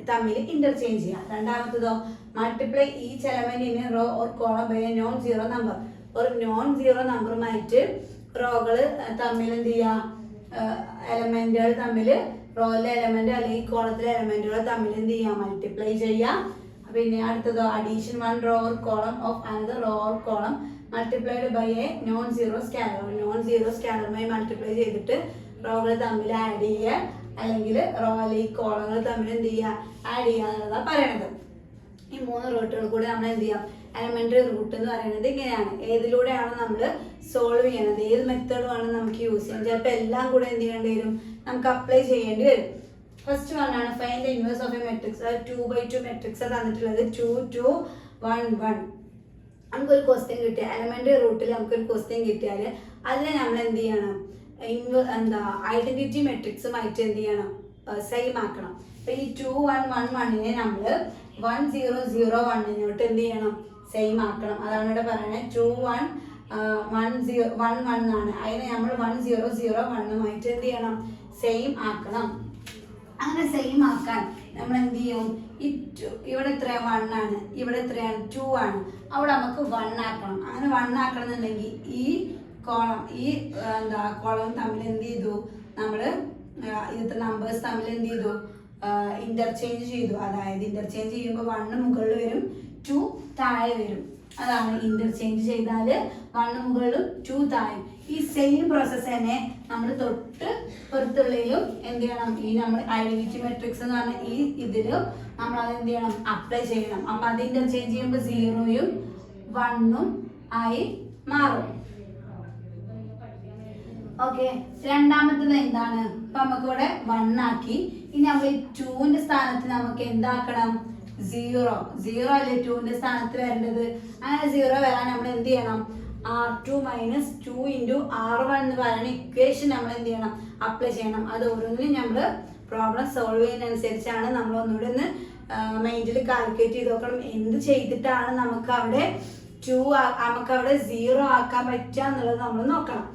തമ്മിൽ ഇന്റർചേഞ്ച് ചെയ്യുക. രണ്ടാമത്തതോ multiply each element in row or column by a non zero number. ഒരു നോൺ സീറോ നമ്പറുമായിട്ട് റോകൾ തമ്മിൽ എന്ത് ചെയ്യുക, എലമെന്റുകൾ തമ്മിൽ, റോയിലെ എലമെന്റ് അല്ലെങ്കിൽ കോളത്തിലെ എലമെന്റുകൾ തമ്മിൽ എന്ത് ചെയ്യുക, മൾട്ടിപ്ലൈ ചെയ്യുക. പിന്നെ അടുത്തതോ addition 1 row or column of another row or column multiplied by a non zero scalar. Non zero സ്കാലറുമായി മൾട്ടിപ്ലൈ ചെയ്തിട്ട് റോകൾ തമ്മിൽ ആഡ് ചെയ്യുക, അല്ലെങ്കിൽ റോ അല്ലെങ്കിൽ കോളങ്ങൾ തമ്മിൽ എന്ത് ചെയ്യുക, ആഡ് ചെയ്യുക എന്നുള്ളതാണ് പറയണത്. ഈ 3 റൂട്ടുകൾ കൂടി നമ്മൾ എന്ത് ചെയ്യാം, എലമെന്ററി റൂട്ട് എന്ന് പറയുന്നത് ഇങ്ങനെയാണ്. ഏതിലൂടെയാണ് നമ്മൾ സോൾവ് ചെയ്യണത്, ഏത് മെത്തേഡുമാണ് നമുക്ക് യൂസ് ചെയ്യാൻ. ചിലപ്പോൾ എല്ലാം കൂടെ എന്ത് ചെയ്യേണ്ടി വരും, നമുക്ക് അപ്ലൈ ചെയ്യേണ്ടി വരും. ഫസ്റ്റ് വൺ ആണ് find the inverse of a matrix. അത് 2/2 മെട്രിക്സ് തന്നിട്ടുള്ളത്. 2 2 1 1. നമുക്കൊരു ക്വസ്റ്റ്യൻ കിട്ടിയ എലമെന്ററി റൂട്ടിൽ നമുക്കൊരു ക്വസ്റ്റ്യൻ കിട്ടിയാൽ അതിനെ നമ്മൾ എന്ത് ചെയ്യണം, ഐഡന്റിറ്റി മെട്രിക്സുമായിട്ട് എന്ത് ചെയ്യണം, സെയിം ആക്കണം. അപ്പൊ ഈ 2 1 1 1നെ നമ്മൾ 1 0 0 1 എന്ത് ചെയ്യണം, സെയിം ആക്കണം. അതാണ് ഇവിടെ പറയുന്നത്. 2 1 1 0 1 1 ആണ്, അതിനെ നമ്മൾ 1 0 0 1 എന്ത് ചെയ്യണം, സെയിം ആക്കണം. അങ്ങനെ സെയിം ആക്കാൻ നമ്മൾ എന്ത് ചെയ്യും, ഇവിടെ എത്രയാണ് 1 ആണ്, ഇവിടെ എത്രയാണ് 2 ആണ്, അവിടെ നമുക്ക് 1 ആക്കണം. അങ്ങനെ 1 ആക്കണം എന്നുണ്ടെങ്കിൽ ഈ കോളം കോളം തമ്മിൽ എന്ത് ചെയ്തു, നമ്മൾ ഇന്നത്തെ നമ്പേഴ്സ് തമ്മിൽ എന്ത് ചെയ്തു, ഇന്റർചേഞ്ച് ചെയ്തു. അതായത് ഇന്റർചേഞ്ച് ചെയ്യുമ്പോൾ 1 മുകളിൽ വരും, 2 താഴെ വരും. അതാണ് ഇന്റർചേഞ്ച് ചെയ്താൽ 1 മുകളിലും 2 താഴെ. ഈ സെയിം പ്രോസസ്സ് തന്നെ നമ്മൾ തൊട്ട് പുറത്തുള്ളതിലും എന്ത് ചെയ്യണം, ഈ നമ്മൾ ഐഡന്റിറ്റി മെട്രിക്സ് എന്ന് പറഞ്ഞ ഈ ഇതിലും നമ്മൾ അത് എന്ത് ചെയ്യണം, അപ്ലൈ ചെയ്യണം. അപ്പൊ അത് ഇന്റർചേഞ്ച് ചെയ്യുമ്പോൾ 0യും 1ഉം ആയി മാറും. ഓക്കെ, രണ്ടാമത്തത് എന്താണ്? ഇപ്പൊ നമുക്ക് ഇവിടെ 1 ആക്കി. ഇനി നമ്മൾ 2ന്റെ സ്ഥാനത്ത് നമുക്ക് എന്താക്കണം, 0 അല്ലേ 2ന്റെ സ്ഥാനത്ത് വരേണ്ടത്. അങ്ങനെ 0 വരാൻ നമ്മൾ എന്ത് ചെയ്യണം, R2 മൈനസ് 2 ഇൻറ്റു R1 എന്ന് പറയുന്ന ഇക്വേഷൻ നമ്മൾ എന്ത് ചെയ്യണം, അപ്ലൈ ചെയ്യണം. അത് ഓരോന്നിനും നമ്മൾ പ്രോബ്ലം സോൾവ് ചെയ്യുന്നതനുസരിച്ചാണ് നമ്മൾ ഒന്നുകൂടെ ഒന്ന് മൈൻഡിൽ കാൽക്കുലേറ്റ് ചെയ്ത് നോക്കണം. എന്ത് ചെയ്തിട്ടാണ് നമുക്ക് അവിടെ 0 ആക്കാൻ പറ്റുക എന്നുള്ളത് നമ്മൾ നോക്കണം.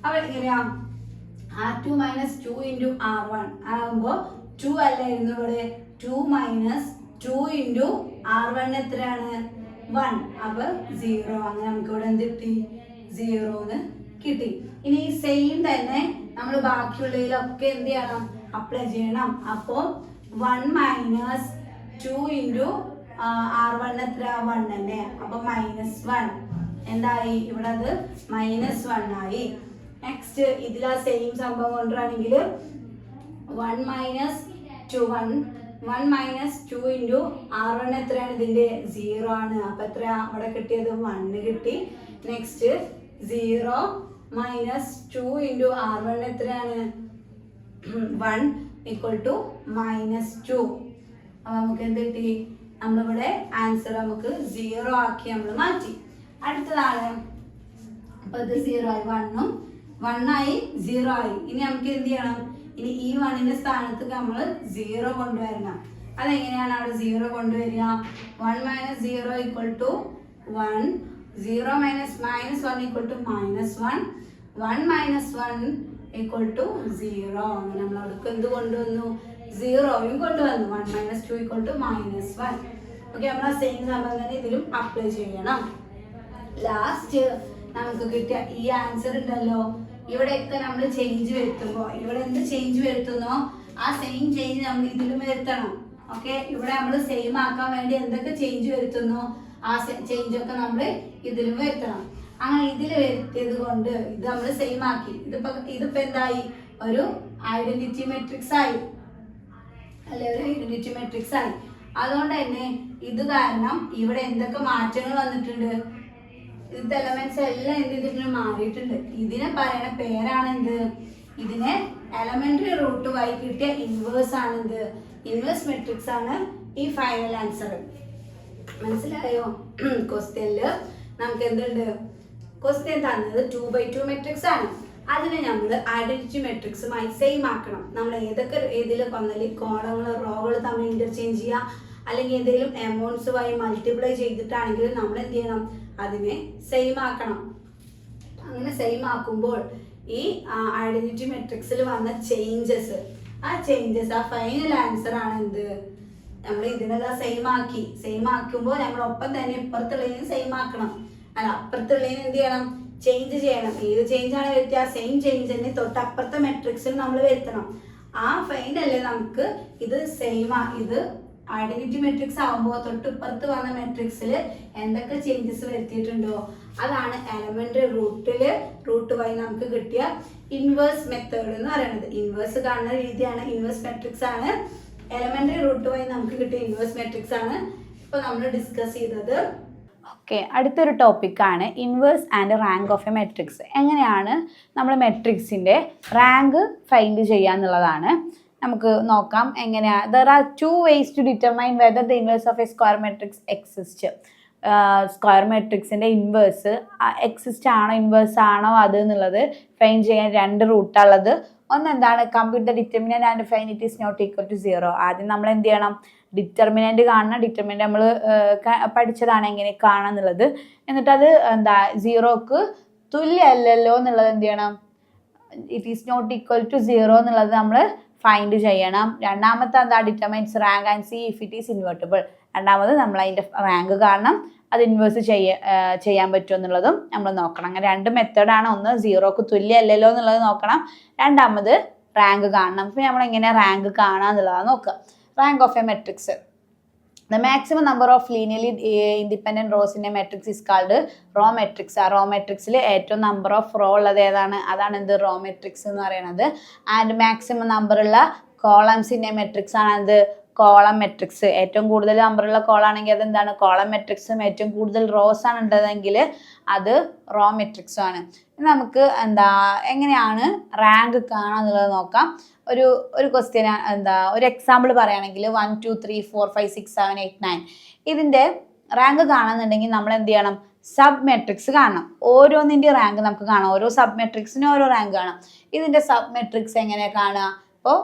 അപ്പൊ എങ്ങനെയാ, R2 മൈനസ് 2 ഇൻറ്റു R1 ആകുമ്പോൾ 2 അല്ലായിരുന്നു ഇവിടെ, 2 മൈനസ് 2 ഇൻറ്റു R1 എത്രയാണ്, 1. അപ്പൊ 0. അങ്ങനെ നമുക്ക് ഇവിടെ എന്ത് കിട്ടി, 0 കിട്ടി. ഇനി ഈ സെയിം തന്നെ നമ്മൾ ബാക്കിയുള്ളതിലൊക്കെ എന്ത് ചെയ്യണം, അപ്ലൈ ചെയ്യണം. അപ്പോൾ 1 മൈനസ് 2 ഇൻറ്റു R1 എത്ര, 1 തന്നെ. അപ്പൊ -1 എന്തായി, ഇവിടെ അത് -1 ആയി. നെക്സ്റ്റ് ഇതിൽ ആ സെയിം സംഭവം കൊണ്ടുവരാണെങ്കിൽ 1 മൈനസ് 2 ഇൻറ്റു R1 എത്രയാണ്, ഇതിന്റെ 0 ആണ്. അപ്പൊ എത്ര അവിടെ കിട്ടിയത്, 1 കിട്ടി. നെക്സ്റ്റ് 0 മൈനസ് 2 ഇൻറ്റു R1 എത്രയാണ്, 1 ഈക്വൽ ടു -2. അപ്പൊ നമുക്ക് എന്ത് കിട്ടി, നമ്മളിവിടെ ആൻസർ നമുക്ക് 0 ആക്കി നമ്മൾ മാറ്റി. അടുത്തതാണ്, അപ്പൊ ഇത് 0 ആയി, 1ഉം 1 ആയി, 0 ആയി. ഇനി നമുക്ക് എന്ത് ചെയ്യണം, ഇനി ഈ 1ന്റെ സ്ഥാനത്ത് നമ്മൾ 0 കൊണ്ടുവരണം. അതെങ്ങനെയാണ് അവിടെ 0 കൊണ്ടുവരിക, 1 minus 0 equal to 1, 0 minus -1 equal to -1, 1 minus 1 equal to 0. അങ്ങനെ നമ്മൾ അവിടേക്ക് എന്ത് കൊണ്ടുവന്നു, 0യും കൊണ്ടുവന്നു. 1 മൈനസ് 2 ഈക്വൽ ടു -1. ഓക്കെ, നമ്മൾ ആ സെയിം സംഭവം തന്നെ ഇതിലും അപ്ലൈ ചെയ്യണം. ലാസ്റ്റ് നമുക്ക് കിട്ടിയ ഈ ആൻസർ ഉണ്ടല്ലോ, ഇവിടെയൊക്കെ നമ്മൾ ചേഞ്ച് വരുത്തുമ്പോൾ, ഇവിടെ എന്ത് ചേഞ്ച് വരുത്തുന്നോ ആ സെയിം ചേഞ്ച് നമ്മൾ ഇതിലും വരുത്തണം. ഓക്കെ, ഇവിടെ നമ്മൾ സെയിം ആക്കാൻ വേണ്ടി എന്തൊക്കെ ചേഞ്ച് വരുത്തുന്നോ ആ ചേഞ്ച് ഒക്കെ നമ്മൾ ഇതിലും വരുത്തണം. അങ്ങനെ ഇതിൽ വരുത്തിയത് കൊണ്ട് ഇത് നമ്മൾ സെയിം ആക്കി. ഇതിപ്പോ എന്തായി, ഒരു ഐഡന്റിറ്റി മെട്രിക്സ് ആയി അല്ലെ, ഒരു ഐഡന്റിറ്റി മെട്രിക്സ് ആയി. അതുകൊണ്ട് തന്നെ ഇത് കാരണം ഇവിടെ എന്തൊക്കെ മാറ്റങ്ങൾ വന്നിട്ടുണ്ട്, ഇത് എലമെന്റ്സ് എല്ലാം എന്ത് ചെയ്തിട്ടുണ്ട്, മാറിയിട്ടുണ്ട്. ഇതിനെ പറയുന്ന പേരാണ് എന്ത്, ഇതിനെ എലമെന്ററി റൂട്ട് വഴി കിട്ടിയ ഇൻവേഴ്സ് ആണ് എന്ത്, ഇൻവേഴ്സ് മെട്രിക്സ് ആണ് ഈ ഫൈനൽ ആൻസർ. മനസ്സിലായോ? ക്വസ്റ്റ്യനില് നമുക്ക് എന്തുണ്ട്, ക്വസ്റ്റ്യൻ തന്നത് 2x2 മെട്രിക്സ് ആണ്. അതിനെ നമ്മൾ ഐഡന്റിറ്റി മെട്രിക്സുമായി സെയിം ആക്കണം. നമ്മൾ ഏതിൽ വന്നാലും കോളങ്ങൾ റോകൾ തമ്മിൽ ഇന്റർചേഞ്ച് ചെയ്യുക, അല്ലെങ്കിൽ എന്തെങ്കിലും എമൗണ്ട്സുമായി മൾട്ടിപ്ലൈ ചെയ്തിട്ടാണെങ്കിലും നമ്മൾ എന്ത് ചെയ്യണം, അതിനെ സെയിം ആക്കണം. അങ്ങനെ സെയിം ആക്കുമ്പോൾ ഈ ഐഡന്റിറ്റി മെട്രിക്സിൽ വന്ന ചേഞ്ചസ്, ആ ഫൈനൽ ആൻസർ ആണ് എന്ത്, നമ്മൾ ഇതിനെല്ലാം സെയിം ആക്കുമ്പോൾ നമ്മൾ ഒപ്പം തന്നെ ഇപ്പുറത്തുള്ളതിനും സെയിം ആക്കണം. അല്ല, അപ്പുറത്തുള്ളതിന് എന്ത് ചെയ്യണം, ചേഞ്ച് ചെയ്യണം. ഏത് ചേഞ്ച് ആണ് വരുത്തിയ, ആ സെയിം ചേഞ്ച് തന്നെ തൊട്ടപ്പുറത്തെ മെട്രിക്സിൽ നമ്മൾ വരുത്തണം. ആ ഫൈനല്ലേ നമുക്ക് ഇത് ഇത് ഐഡന്റിറ്റി മെട്രിക്സ് ആകുമ്പോൾ തൊട്ടിപ്പുറത്ത് വന്ന മെട്രിക്സിൽ എന്തൊക്കെ ചേഞ്ചസ് വരുത്തിയിട്ടുണ്ടോ അതാണ് എലമെന്ററി റൂട്ട് വഴി നമുക്ക് കിട്ടിയ ഇൻവേഴ്സ് മെത്തേഡ് എന്ന് പറയുന്നത്. ഇൻവേഴ്സ് കാണുന്ന രീതിയാണ് ഇൻവേഴ്സ് മെട്രിക്സ് ആണ്. എലമെന്ററി റൂട്ട് വഴി നമുക്ക് കിട്ടിയ ഇൻവേഴ്സ് മെട്രിക്സ് ആണ് ഇപ്പൊ നമ്മൾ ഡിസ്കസ് ചെയ്തത്. ഓക്കെ, അടുത്തൊരു ടോപ്പിക്കാണ് inverse and rank of a matrix. എങ്ങനെയാണ് നമ്മൾ മെട്രിക്സിൻ്റെ റാങ്ക് ഫൈൻഡ് ചെയ്യുക എന്നുള്ളതാണ്. നമുക്ക് നോക്കാം എങ്ങനെയാണ്. There are 2 ways to determine whether the inverse of a square matrix exists. Square മെട്രിക്സിൻ്റെ ഇൻവേഴ്സ് എക്സിസ്റ്റ് ആണോ ഇൻവേഴ്സ് ആണോ അത് എന്നുള്ളത് ഫൈൻഡ് ചെയ്യാൻ 2 റൂട്ടാണുള്ളത്. ഒന്നെന്താണ്, compute the determinant and find it is not equal to 0. ആദ്യം നമ്മൾ എന്ത് ചെയ്യണം, ഡിറ്റർമിനന്റ് കാണണം. ഡിറ്റർമിനന്റ് നമ്മൾ പഠിച്ചതാണ് എങ്ങനെ കാണാം എന്നുള്ളത്. എന്നിട്ട് അത് 0ക്ക് തുല്യമല്ലല്ലോ എന്നുള്ളത് എന്ത് ചെയ്യണം, it is not equal to 0 എന്നുള്ളത് നമ്മൾ ഫൈൻഡ് ചെയ്യണം. രണ്ടാമത്തെ determines rank and C if it is invertible. രണ്ടാമത് നമ്മൾ അതിൻ്റെ റാങ്ക് കാണണം, അത് ഇൻവേഴ്സ് ചെയ്യാൻ പറ്റുമോ എന്നുള്ളതും നമ്മൾ നോക്കണം. അങ്ങനെ 2 മെത്തേഡാണ്. ഒന്ന് 0ക്ക് തുല്യമല്ലല്ലോ എന്നുള്ളത് നോക്കണം, രണ്ടാമത് റാങ്ക് കാണണം. അപ്പോൾ നമ്മൾ എങ്ങനെ റാങ്ക് കാണാം എന്നുള്ളതാണ് നോക്കുക. Rank of a matrix. The maximum number of linearly independent rows in a matrix is called row matrix. ആ റോ മെട്രിക്സിൽ ഏറ്റവും നമ്പർ ഓഫ് റോ ഉള്ളത് ഏതാണ്? അതാണ് എന്ത് റോ മെട്രിക്സ് എന്ന് പറയുന്നത്. ആൻഡ് മാക്സിമം നമ്പർ ഉള്ള കോളംസ് ഇൻ എ മെട്രിക്സ് ആണ് എന്ത്? Column matrix. ഏറ്റവും കൂടുതൽ നമ്പറുള്ള കോളാണെങ്കിൽ അത് എന്താണ്? കോളം മെട്രിക്സും. ഏറ്റവും കൂടുതൽ റോസ് ആണ് ഉള്ളതെങ്കിൽ അത് റോ മെട്രിക്സും ആണ്. നമുക്ക് എങ്ങനെയാണ് റാങ്ക് കാണാന്നുള്ളത് നോക്കാം. ഒരു ക്വസ്റ്റ്യൻ ഒരു എക്സാമ്പിൾ പറയുകയാണെങ്കിൽ 1 2 3 4 5 6 7 8 9 ഇതിന്റെ റാങ്ക് കാണുന്നുണ്ടെങ്കിൽ നമ്മൾ എന്ത് ചെയ്യണം? സബ് മെട്രിക്സ് കാണണം. ഓരോന്നിന്റെ റാങ്ക് നമുക്ക് കാണാം. ഓരോ സബ് മെട്രിക്സിനും ഓരോ റാങ്ക് കാണാം. ഇതിന്റെ സബ് മെട്രിക്സ് എങ്ങനെയാ കാണുക? അപ്പോൾ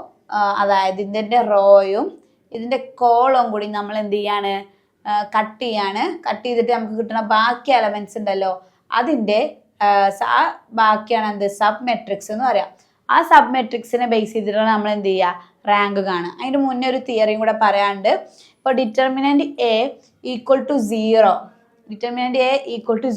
അതായത് ഇതിന്റെ റോയും ഇതിന്റെ കോളും കൂടി നമ്മൾ എന്ത് ചെയ്യാണ്? കട്ട് ചെയ്തിട്ട് നമുക്ക് കിട്ടുന്ന ബാക്കി എലമെന്റ്സ് ഉണ്ടല്ലോ, അതിന്റെ ബാക്കിയാണ് എന്ത്? സബ് മെട്രിക്സ് എന്ന് പറയാം. ആ സബ് മെട്രിക്സിനെ ബേസ് ചെയ്തിട്ടാണ് നമ്മൾ എന്ത് ചെയ്യുക? റാങ്ക് കാണുക. അതിന് മുന്നേ ഒരു തിയറിയും കൂടെ പറയാണ്ട്. ഇപ്പോൾ ഡിറ്റർമിനന്റ് എ ഈക്വൽ ടു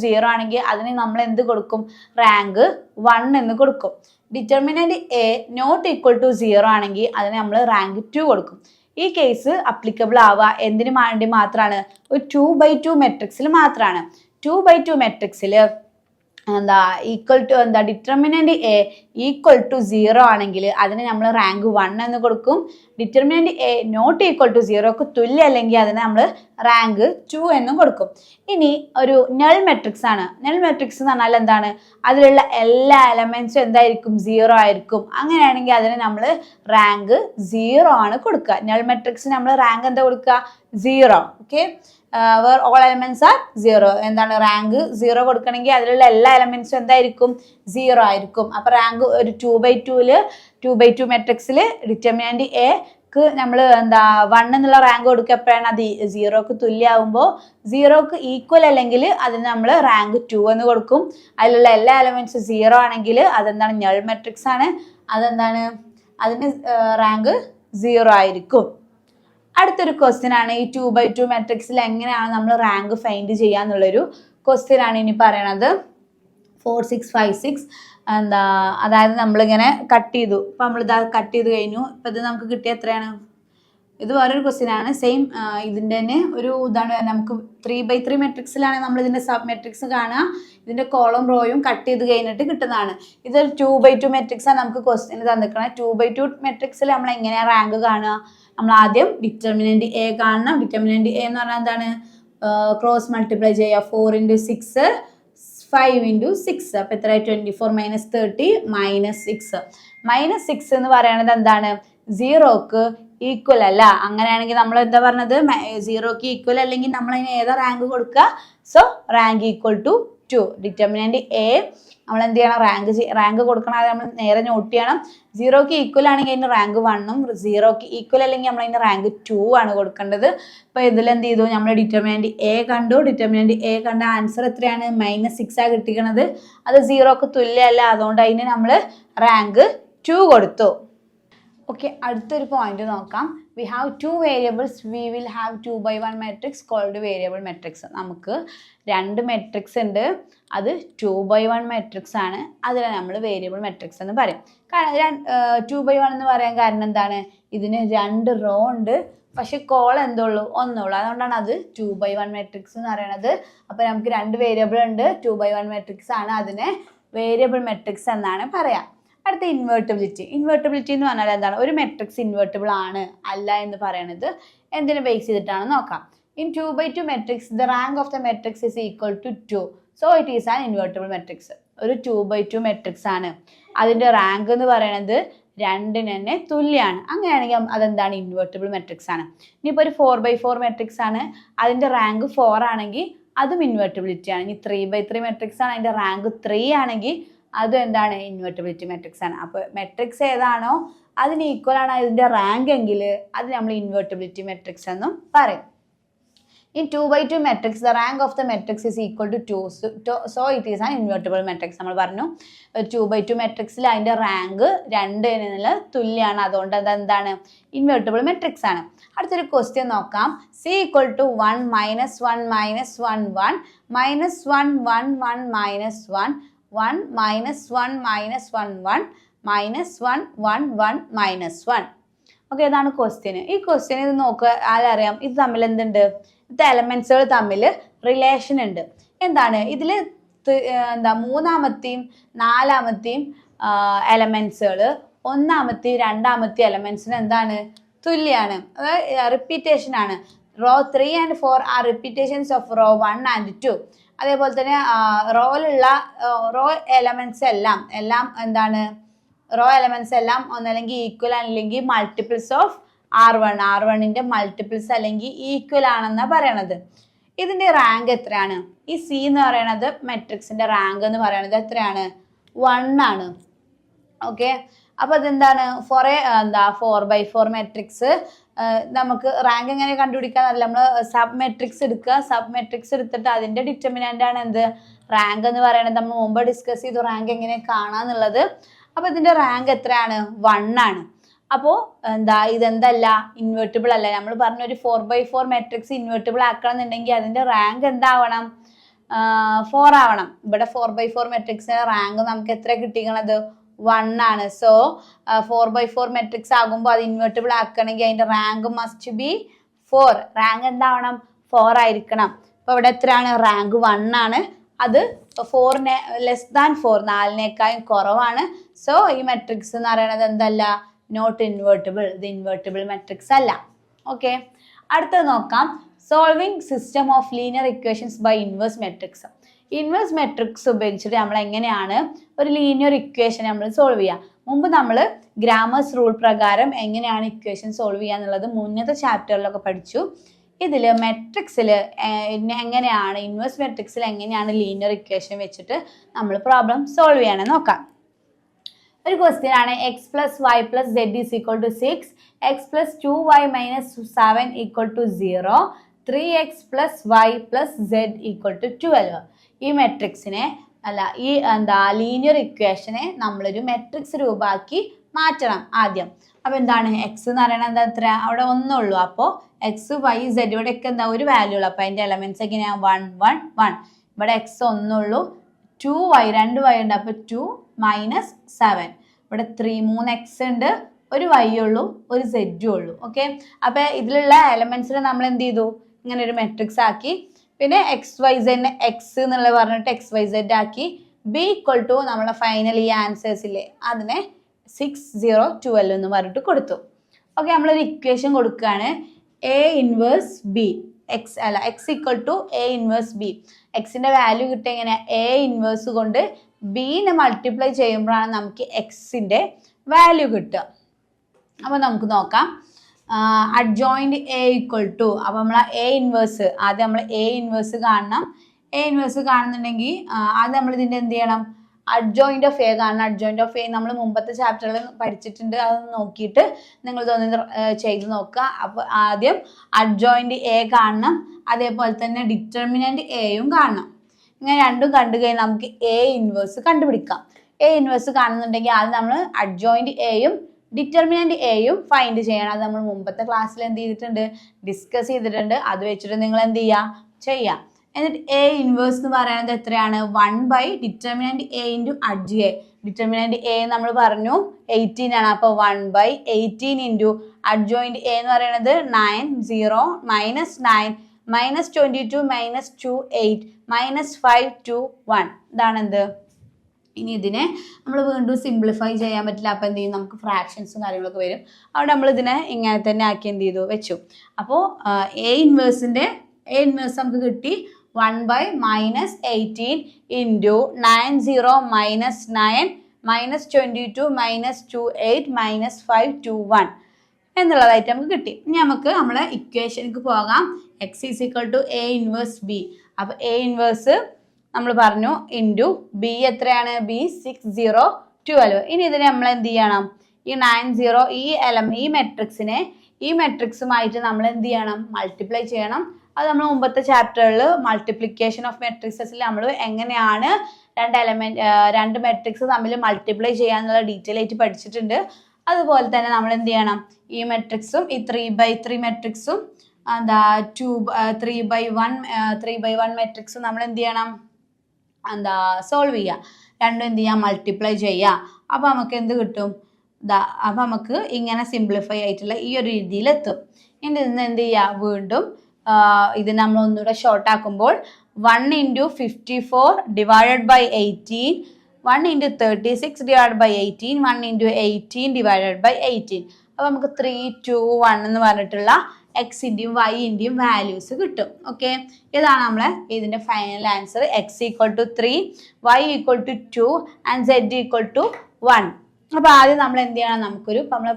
0 ആണെങ്കിൽ അതിന് നമ്മൾ എന്ത് കൊടുക്കും? റാങ്ക് 1 എന്ന് കൊടുക്കും. Determinant A not equal to 0 ആണെങ്കിൽ അതിന് നമ്മൾ റാങ്ക് 2 കൊടുക്കും. ഈ കേസ് അപ്ലിക്കബിൾ ആവുക എന്തിനു വേണ്ടി മാത്രമാണ്? ഒരു 2/2 മെട്രിക്സിൽ മാത്രമാണ്. 2/2 മെട്രിക്സിൽ equal to determinant A equal to 0 ആണെങ്കിൽ അതിന് നമ്മൾ റാങ്ക് 1 എന്ന് കൊടുക്കും. Determinant A not equal to 0ക്ക് തുല്യം അല്ലെങ്കിൽ അതിന് നമ്മൾ റാങ്ക് 2 എന്നും കൊടുക്കും. ഇനി ഒരു നൾ മെട്രിക്സ് ആണ്. നൾ മെട്രിക്സ് എന്ന് പറഞ്ഞാൽ എന്താണ്? അതിലുള്ള എല്ലാ എലമെന്റ്സും എന്തായിരിക്കും? 0 ആയിരിക്കും. അങ്ങനെയാണെങ്കിൽ അതിന് നമ്മൾ റാങ്ക് 0 ആണ് കൊടുക്കുക. നൾ മെട്രിക്സിന് നമ്മൾ റാങ്ക് എന്താ കൊടുക്കുക? 0. Okay, where all elements are 0. എന്താണ്? റാങ്ക് 0 കൊടുക്കണമെങ്കിൽ അതിലുള്ള എല്ലാ എലമെന്റ്സും എന്തായിരിക്കും? 0 ആയിരിക്കും. അപ്പൊ റാങ്ക് ഒരു 2/2 മെട്രിക്സിൽ ഡിറ്റർമിനന്റ് എക്ക് നമ്മൾ 1 എന്നുള്ള റാങ്ക് കൊടുക്കുക. എപ്പോഴാണ്? അത് 0ക്ക് തുല്യമാകുമ്പോൾ. 0ക്ക് ഈക്വൽ അല്ലെങ്കിൽ അതിന് നമ്മൾ റാങ്ക് 2 എന്ന് കൊടുക്കും. അതിലുള്ള എല്ലാ എലമെന്റ്സും 0 ആണെങ്കിൽ അതെന്താണ്? നൾ മെട്രിക്സ് ആണ്. അതെന്താണ്? അതിന് റാങ്ക് 0 ആയിരിക്കും. അടുത്തൊരു ക്വസ്റ്റ്യൻ ആണ് ഈ 2/2 മെട്രിക്സിൽ എങ്ങനെയാണ് നമ്മൾ റാങ്ക് ഫൈൻഡ് ചെയ്യാന്നുള്ളൊരു ക്വസ്റ്റ്യൻ ആണ് ഇനി പറയണത്. 4 6 5 6 അതായത് നമ്മളിങ്ങനെ കട്ട് ചെയ്തു. ഇപ്പം നമ്മളിത് കട്ട് ചെയ്ത് കഴിഞ്ഞു. ഇപ്പം ഇത് നമുക്ക് കിട്ടിയ എത്രയാണ്? ഇത് വേറൊരു ക്വസ്റ്റ്യൻ ആണ്. സെയിം ഇതിൻ്റെ തന്നെ ഒരു ഇതാണ്. നമുക്ക് 3/3 മെട്രിക്സിലാണ് നമ്മൾ ഇതിൻ്റെ സബ് മെട്രിക്സ് കാണുക. ഇതിൻ്റെ കോളം റോയും കട്ട് ചെയ്ത് കഴിഞ്ഞിട്ട് കിട്ടുന്നതാണ്. ഇതൊരു 2/2 മെട്രിക്സാണ് നമുക്ക് ക്വസ്റ്റ്യൻ തന്നിരിക്കുന്നത്. 2/2 മെട്രിക്സിൽ നമ്മൾ എങ്ങനെയാണ് റാങ്ക് കാണുക? നമ്മൾ ആദ്യം ഡിറ്റർമിനന്റ് എ കാണണം. ഡിറ്റർമിനന്റ് എ എന്ന് പറഞ്ഞാൽ എന്താണ്? ക്രോസ് മൾട്ടിപ്ലൈ ചെയ്യുക. 4 × 6 5 × 6 അപ്പം എത്ര? 24 - 30 -6. -6 എന്ന് പറയുന്നത് എന്താണ്? 0ക്ക് ഈക്വൽ അല്ല. അങ്ങനെയാണെങ്കിൽ നമ്മൾ എന്താ പറഞ്ഞത്? 0ക്ക് ഈക്വൽ അല്ലെങ്കിൽ നമ്മൾ അതിന് ഏതാ റാങ്ക് കൊടുക്കുക? So rank equal to 2. Determinant A നമ്മൾ എന്ത് ചെയ്യണം? റാങ്ക് കൊടുക്കണം. അത് നമ്മൾ നേരെ നോട്ട് ചെയ്യണം. 0ക്ക് ഈക്വൽ ആണെങ്കിൽ അതിന് റാങ്ക് 1ഉം 0ക്ക് ഈക്വൽ അല്ലെങ്കിൽ നമ്മൾ അതിന് റാങ്ക് 2 ആണ് കൊടുക്കേണ്ടത്. അപ്പോൾ ഇതിലെന്ത് ചെയ്തു? നമ്മൾ ഡിറ്റർമിനന്റ് എ കണ്ടു. ഡിറ്റർമിനന്റ് എ കണ്ട ആൻസർ എത്രയാണ്? -6 ആണ് കിട്ടിക്കണത്. അത് 0ക്ക് തുല്യമല്ല. അതുകൊണ്ട് അതിന് നമ്മൾ റാങ്ക് 2 കൊടുത്തു. ഓക്കെ, അടുത്തൊരു പോയിന്റ് നോക്കാം. We have 2 variables. We will have 2/1 matrix called variable matrix. നമുക്ക് 2 മെട്രിക്സ് ഉണ്ട്. അത് 2/1 മെട്രിക്സ് ആണ്. അതിനെ നമ്മൾ വേരിയബിൾ മെട്രിക്സ് എന്ന് പറയും. കാരണം 2/1 എന്ന് പറയാൻ കാരണം എന്താണ്? ഇതിന് 2 റോ ഉണ്ട്, പക്ഷെ കോൾ എന്തുള്ളൂ? ഒന്നുള്ളൂ. അതുകൊണ്ടാണ് അത് 2/1 മെട്രിക്സ് എന്ന് പറയുന്നത്. അപ്പോൾ നമുക്ക് 2 വേരിയബിൾ ഉണ്ട്. 2/1 മെട്രിക്സ് ആണ്. അതിനെ വേരിയബിൾ മെട്രിക്സ് എന്നാണ് പറയാം. അടുത്ത ഇൻവേർട്ടിബിലിറ്റി. ഇൻവേർട്ടിബിലിറ്റി എന്ന് പറഞ്ഞാൽ എന്താണ്? ഒരു മെട്രിക്സ് ഇൻവേർട്ടിബിൾ ആണ് അല്ല എന്ന് പറയുന്നത് എന്തിനെ ബേസ് ചെയ്തിട്ടാണ് നോക്കാം. In 2/2 matrix the rank of the matrix is equal to 2. So it is an invertible matrix. ഒരു 2/2 മെട്രിക്സ് ആണ്. അതിൻ്റെ റാങ്ക് എന്ന് പറയുന്നത് 2 തന്നെ തുല്യമാണ്. അങ്ങനെയാണെങ്കിൽ അതെന്താണ്? ഇൻവേർട്ടിബിൾ മെട്രിക്സ് ആണ്. ഇനിയിപ്പോൾ ഒരു 4/4 മെട്രിക്സ് ആണ്. അതിൻ്റെ റാങ്ക് 4 ആണെങ്കിൽ അതും ഇൻവേർട്ടിബിലിറ്റി ആണ്. ഇനി 3/3 മെട്രിക്സ് ആണ്. അതിൻ്റെ റാങ്ക് 3 ആണെങ്കിൽ അതും എന്താണ്? ഇൻവേർട്ടിബിലിറ്റി മെട്രിക്സ് ആണ്. അപ്പോൾ മെട്രിക്സ് ഏതാണോ അതിന് ഈക്വൽ ആണ് അതിൻ്റെ റാങ്ക് എങ്കിൽ അത് നമ്മൾ ഇൻവേർട്ടിബിലിറ്റി മെട്രിക്സ് എന്നും പറയും. In 2/2 matrix, the rank of the matrix is equal to 2. So it is an invertible matrix. നമ്മൾ പറഞ്ഞു 2/2 മെട്രിക്സിൽ അതിൻ്റെ റാങ്ക് 2 തുല്യമാണ്. അതുകൊണ്ട് അത് എന്താണ്? ഇൻവെർട്ടിബിൾ മെട്രിക്സ് ആണ്. അടുത്തൊരു ക്വസ്റ്റ്യൻ നോക്കാം. C = 1 - 1 - 1 1 -1 1 1 -1 1 1 -1 1 -1 -1 1 -1 1 1 -1 ഓക്കെ, ഇതാണ് ക്വസ്റ്റ്യൻ. ഈ ക്വസ്റ്റ്യൻ ഇത് നോക്കുക, ആരറിയാം ഇത് തമ്മിൽ എന്തുണ്ട്, ഇത് എലമെന്റ്സുകൾ തമ്മിൽ റിലേഷൻ ഉണ്ട്. എന്താണ് ഇതിൽ മൂന്നാമത്തെയും നാലാമത്തെയും എലമെന്റ്സുകൾ ഒന്നാമത്തെയും രണ്ടാമത്തെയും എലമെന്റ്സിന് എന്താണ് തുല്യാണ്, റിപ്പീറ്റേഷൻ ആണ്. Row 3 and 4 are repetitions of row 1 and 2. അതേപോലെ തന്നെ റോ എലമെന്റ്സ് എല്ലാം എന്താണ്, റോ എലമെന്റ്സ് എല്ലാം ഒന്നല്ലെങ്കിൽ ഈക്വൽ അല്ലെങ്കിൽ മൾട്ടിപ്പിൾസ് ഓഫ് R1ന്റെ മൾട്ടിപ്പിൾസ് അല്ലെങ്കിൽ ഈക്വൽ ആണെന്നാണ് പറയണത്. ഇതിന്റെ റാങ്ക് എത്രയാണ്? ഈ സി എന്ന് പറയുന്നത് മെട്രിക്സിന്റെ റാങ്ക് എന്ന് പറയുന്നത് എത്രയാണ്? 1 ആണ്. ഓക്കെ, അപ്പൊ അതെന്താണ് 4x4 മെട്രിക്സ് നമുക്ക് റാങ്ക് എങ്ങനെ കണ്ടുപിടിക്കാന്നല്ല, നമ്മൾ സബ് മെട്രിക്സ് എടുക്കുക. സബ് മെട്രിക്സ് എടുത്തിട്ട് അതിന്റെ ഡിറ്റർമിനന്റ് ആണ് എന്ത്, റാങ്ക് എന്ന് പറയുന്നത്. നമ്മൾ മുമ്പ് ഡിസ്കസ് ചെയ്തു റാങ്ക് എങ്ങനെ കാണാന്നുള്ളത്. അപ്പൊ ഇതിന്റെ റാങ്ക് എത്രയാണ്? 1 ആണ്. അപ്പോൾ ഇതെന്തല്ല, ഇൻവേർട്ടിബിൾ അല്ല. നമ്മൾ പറഞ്ഞ ഒരു 4x4 മെട്രിക്സ് ഇൻവേർട്ടിബിൾ ആക്കണം എന്നുണ്ടെങ്കിൽ അതിന്റെ റാങ്ക് എന്താവണം? 4 ആവണം. ഇവിടെ 4x4 മെട്രിക്സിന്റെ റാങ്ക് നമുക്ക് എത്ര കിട്ടിക്കണത്? 1 ആണ്. സോ 4x4 മെട്രിക്സ് ആകുമ്പോൾ അത് ഇൻവേർട്ടിബിൾ ആക്കണമെങ്കിൽ അതിന്റെ റാങ്ക് മസ്റ്റ് ബി 4. റാങ്ക് എന്താവണം? 4 ആയിരിക്കണം. അപ്പൊ ഇവിടെ എത്രയാണ്? റാങ്ക് 1 ആണ്. അത് 4 ലെസ് ദാൻ 4, 4നേക്കാളും കുറവാണ്. സോ ഈ മെട്രിക്സ് എന്ന് പറയുന്നത് എന്തല്ല, നോട്ട് ഇൻവേർട്ടിബിൾ. ഇത് ഇൻവേർട്ടിബിൾ മെട്രിക്സ് അല്ല. ഓക്കെ, അടുത്തത് നോക്കാം. Solving system of linear equations by inverse matrix. Inverse matrix ഉപയോഗിച്ചിട്ട് നമ്മൾ എങ്ങനെയാണ് ഒരു ലീനിയർ ഇക്വേഷൻ നമ്മൾ സോൾവ് ചെയ്യുക. മുമ്പ് നമ്മൾ ഗ്രാമേഴ്സ് റൂൾ പ്രകാരം എങ്ങനെയാണ് ഇക്വേഷൻ സോൾവ് ചെയ്യുക എന്നുള്ളത് മുന്നത്തെ ചാപ്റ്ററിലൊക്കെ പഠിച്ചു. ഇതിൽ മെട്രിക്സിൽ എങ്ങനെയാണ്, ഇൻവേഴ്സ് മെട്രിക്സിൽ എങ്ങനെയാണ് ലീനിയർ ഇക്വേഷൻ വെച്ചിട്ട് നമ്മൾ പ്രോബ്ലം സോൾവ് ചെയ്യാനെന്ന് നോക്കാം. ഒരു ക്വസ്റ്റ്യൻ ആണ്, x plus y plus z is equal to 6, x plus 2y minus 7 equal to 0, 3x plus y plus z equal to 12. ഈ മെട്രിക്സിനെ ഈ ലീനിയർ ഇക്വേഷനെ നമ്മളൊരു മെട്രിക്സ് രൂപമാക്കി മാറ്റണം ആദ്യം. അപ്പൊ എന്താണ് എക്സ് എന്ന് പറയുന്നത് എത്ര? അവിടെ ഒന്നുള്ളൂ. അപ്പോൾ എക്സ് വൈ സെഡ് ഇവിടെയൊക്കെ ഒരു വാല്യൂ ഉള്ളു. അപ്പൊ അതിന്റെ എലമെന്റ്സ് എങ്ങനെയാ? 1 1 1. ഇവിടെ എക്സ് ഒന്നുള്ളൂ, 2y 2y ഉണ്ട്. അപ്പൊ 2 മൈനസ് 7. ഇവിടെ 3 എക്സ് ഉണ്ട്, ഒരു വൈ ഉള്ളൂ, ഒരു സെഡും ഉള്ളൂ. ഓക്കെ, അപ്പൊ ഇതിലുള്ള എലമെന്റ്സിനെ നമ്മൾ എന്ത് ചെയ്തു? ഇങ്ങനെ ഒരു മെട്രിക്സ് ആക്കി. പിന്നെ എക്സ് വൈ സെഡ് എക്സ് എന്നുള്ള പറഞ്ഞിട്ട് എക്സ് വൈ സെഡ് ആക്കി. ബി ഈക്വൽ ടു നമ്മളെ ഫൈനൽ ഈ ആൻസേഴ്സ് ഇല്ലേ അതിനെ 6 0 12 എന്ന് പറഞ്ഞിട്ട് കൊടുത്തു. ഓക്കെ, നമ്മളൊരു ഇക്വേഷൻ കൊടുക്കുകയാണ്. A inverse B x equal to A inverse B. എക്സിന്റെ വാല്യൂ കിട്ടിയ എങ്ങനെ? എ ഇൻവേഴ്സ് കൊണ്ട് ബിനെ മൾട്ടിപ്ലൈ ചെയ്യുമ്പോഴാണ് നമുക്ക് എക്സിന്റെ വാല്യൂ കിട്ടുക. അപ്പൊ നമുക്ക് നോക്കാം. അഡ്ജോയിന്റ് എ ഈക്വൽ ടു, അപ്പൊ നമ്മൾ എ ഇൻവേഴ്സ് ആദ്യം നമ്മൾ എ ഇൻവേഴ്സ് കാണണം. എ ഇൻവേഴ്സ് കാണുന്നുണ്ടെങ്കിൽ ആദ്യം നമ്മൾ ഇതിന്റെ എന്ത് ചെയ്യണം? അഡ്ജോയിന്റ് ഓഫ് എ കാണണം. അഡ്ജോയിന്റ് ഓഫ് എ നമ്മൾ മുമ്പത്തെ ചാപ്റ്ററിൽ പഠിച്ചിട്ടുണ്ട്. അത് നോക്കിയിട്ട് നിങ്ങൾ ഇതൊന്ന് ചെയ്ത് നോക്കുക. അപ്പൊ ആദ്യം അഡ്ജോയിന്റ് എ കാണണം, അതേപോലെ തന്നെ ഡിറ്റർമിനന്റ് എയും കാണണം. ഇങ്ങനെ രണ്ടും കണ്ടു കഴിഞ്ഞാൽ നമുക്ക് എ ഇൻവേഴ്സ് കണ്ടുപിടിക്കാം. എ ഇൻവേഴ്സ് കാണുന്നുണ്ടെങ്കിൽ ആദ്യം നമ്മൾ അഡ്ജോയിന്റ് എയും ഡിറ്റർമിനന്റ് എയും ഫൈൻഡ് ചെയ്യണം. അത് നമ്മൾ മുമ്പത്തെ ക്ലാസ്സിൽ എന്ത് ചെയ്തിട്ടുണ്ട്? ഡിസ്കസ് ചെയ്തിട്ടുണ്ട്. അത് വെച്ചിട്ട് നിങ്ങൾ എന്ത് ചെയ്യാം. എന്നിട്ട് എ ഇൻവേഴ്സ് എന്ന് പറയുന്നത് എത്രയാണ്? 1 by determinant A into adj A. Determinant A നമ്മൾ പറഞ്ഞു 18 ആണ്. അപ്പോൾ 1 ബൈ 18 ഇൻറ്റു അഡ്ജോയിന്റ് എ എന്ന് പറയുന്നത് 9 0 മൈനസ് 9 മൈനസ് 22 മൈനസ് 2 8 മൈനസ് 5 2 1. ഇതാണ് എന്ത്? ഇനി ഇതിനെ നമ്മൾ വീണ്ടും സിംപ്ലിഫൈ ചെയ്യാൻ പറ്റില്ല. അപ്പോൾ എന്ത് ചെയ്യും? നമുക്ക് ഫ്രാക്ഷൻസും കാര്യങ്ങളൊക്കെ വരും. അവിടെ നമ്മൾ ഇതിനെ ഇങ്ങനെ തന്നെ ആക്കി എന്ത് ചെയ്തു? വെച്ചു. അപ്പോൾ എ ഇൻവേഴ്സ് നമുക്ക് കിട്ടി 1 by minus 18 into 9 0 minus 9 minus 22 minus 2 8 minus 5 2 1 എന്നുള്ളതായിട്ട് നമുക്ക് കിട്ടി. ഇനി നമുക്ക് നമ്മളെ ഇക്വേഷനിലേക്ക് പോകാം. X is equal to A inverse B. അപ്പോൾ എ ഇൻവേഴ്സ് നമ്മൾ പറഞ്ഞു ഇൻറ്റു ബി എത്രയാണ്? ബി 6 0 12. ഇനി ഇതിനെ നമ്മൾ എന്ത് ചെയ്യണം? ഈ 9 0 ഈ മെട്രിക്സുമായിട്ട് നമ്മൾ എന്ത് ചെയ്യണം? മൾട്ടിപ്ലൈ ചെയ്യണം. അത് നമ്മൾ മുമ്പത്തെ ചാപ്റ്ററിൽ മൾട്ടിപ്ലിക്കേഷൻ ഓഫ് മെട്രിക്സസിൽ നമ്മൾ എങ്ങനെയാണ് രണ്ട് മെട്രിക്സ് തമ്മിൽ മൾട്ടിപ്ലൈ ചെയ്യാന്നുള്ള ഡീറ്റെയിൽ ആയിട്ട് പഠിച്ചിട്ടുണ്ട്. അതുപോലെ തന്നെ നമ്മൾ എന്ത് ചെയ്യണം? ഈ മെട്രിക്സും ഈ 3x3 മെട്രിക്സും 3x1 മെട്രിക്സും നമ്മൾ എന്ത് ചെയ്യണം? സോൾവ് ചെയ്യുക. രണ്ടും എന്ത് ചെയ്യാം? മൾട്ടിപ്ലൈ ചെയ്യുക. അപ്പോൾ നമുക്ക് എന്ത് കിട്ടും? അപ്പം നമുക്ക് ഇങ്ങനെ സിംപ്ലിഫൈ ആയിട്ടുള്ള ഈ ഒരു രീതിയിലെത്തും. ഇനി ഇതിന് എന്ത് ചെയ്യുക, വീണ്ടും ഇത് നമ്മൾ ഒന്നുകൂടെ ഷോർട്ട് ആക്കുമ്പോൾ 1 × 54 divided by 18, 1 × 36 divided by 18, 1 × 18 divided by 18. അപ്പോൾ നമുക്ക് 3, 2, 1 എന്ന് പറഞ്ഞിട്ടുള്ള എക്സിൻ്റെയും വൈൻ്റെയും വാല്യൂസ് കിട്ടും. ഓക്കെ, ഇതാണ് നമ്മളെ ഇതിൻ്റെ final answer. X equal to 3, y equal to 2 and z equal to 1. അപ്പോൾ ആദ്യം നമ്മൾ എന്ത് ചെയ്യണം, നമുക്കൊരു നമ്മൾ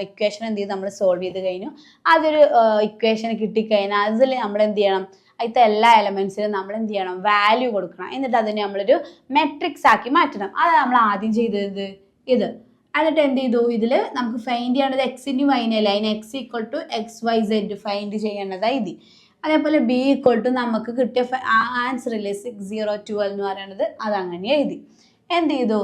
ഇക്വേഷൻ എന്ത് ചെയ്ത് നമ്മൾ സോൾവ് ചെയ്ത് കഴിഞ്ഞു. അതൊരു ഇക്വേഷൻ കിട്ടിക്കഴിഞ്ഞാൽ അതിൽ നമ്മൾ എന്ത് ചെയ്യണം, അതിലത്തെ എല്ലാ എലമെൻസിനും നമ്മൾ എന്ത് ചെയ്യണം, വാല്യൂ കൊടുക്കണം. എന്നിട്ട് അതിനെ നമ്മളൊരു മെട്രിക്സ് ആക്കി മാറ്റണം. അതാണ് നമ്മൾ ആദ്യം ചെയ്തത് ഇത്. എന്നിട്ട് എന്ത് ചെയ്തു, ഇതിൽ നമുക്ക് ഫൈൻഡ് ചെയ്യേണ്ടത് എക്സിൻ്റെയും വൈനല്ലേ, അതിന് x equal to XYZ find ചെയ്യേണ്ടതാണ് ഇത്. അതേപോലെ ബി ഈക്വൽ ടു നമുക്ക് കിട്ടിയ ആൻസറിൽ 6012 എന്ന് പറയുന്നത് അതങ്ങനെ എഴുതി. എന്ത് ചെയ്തു,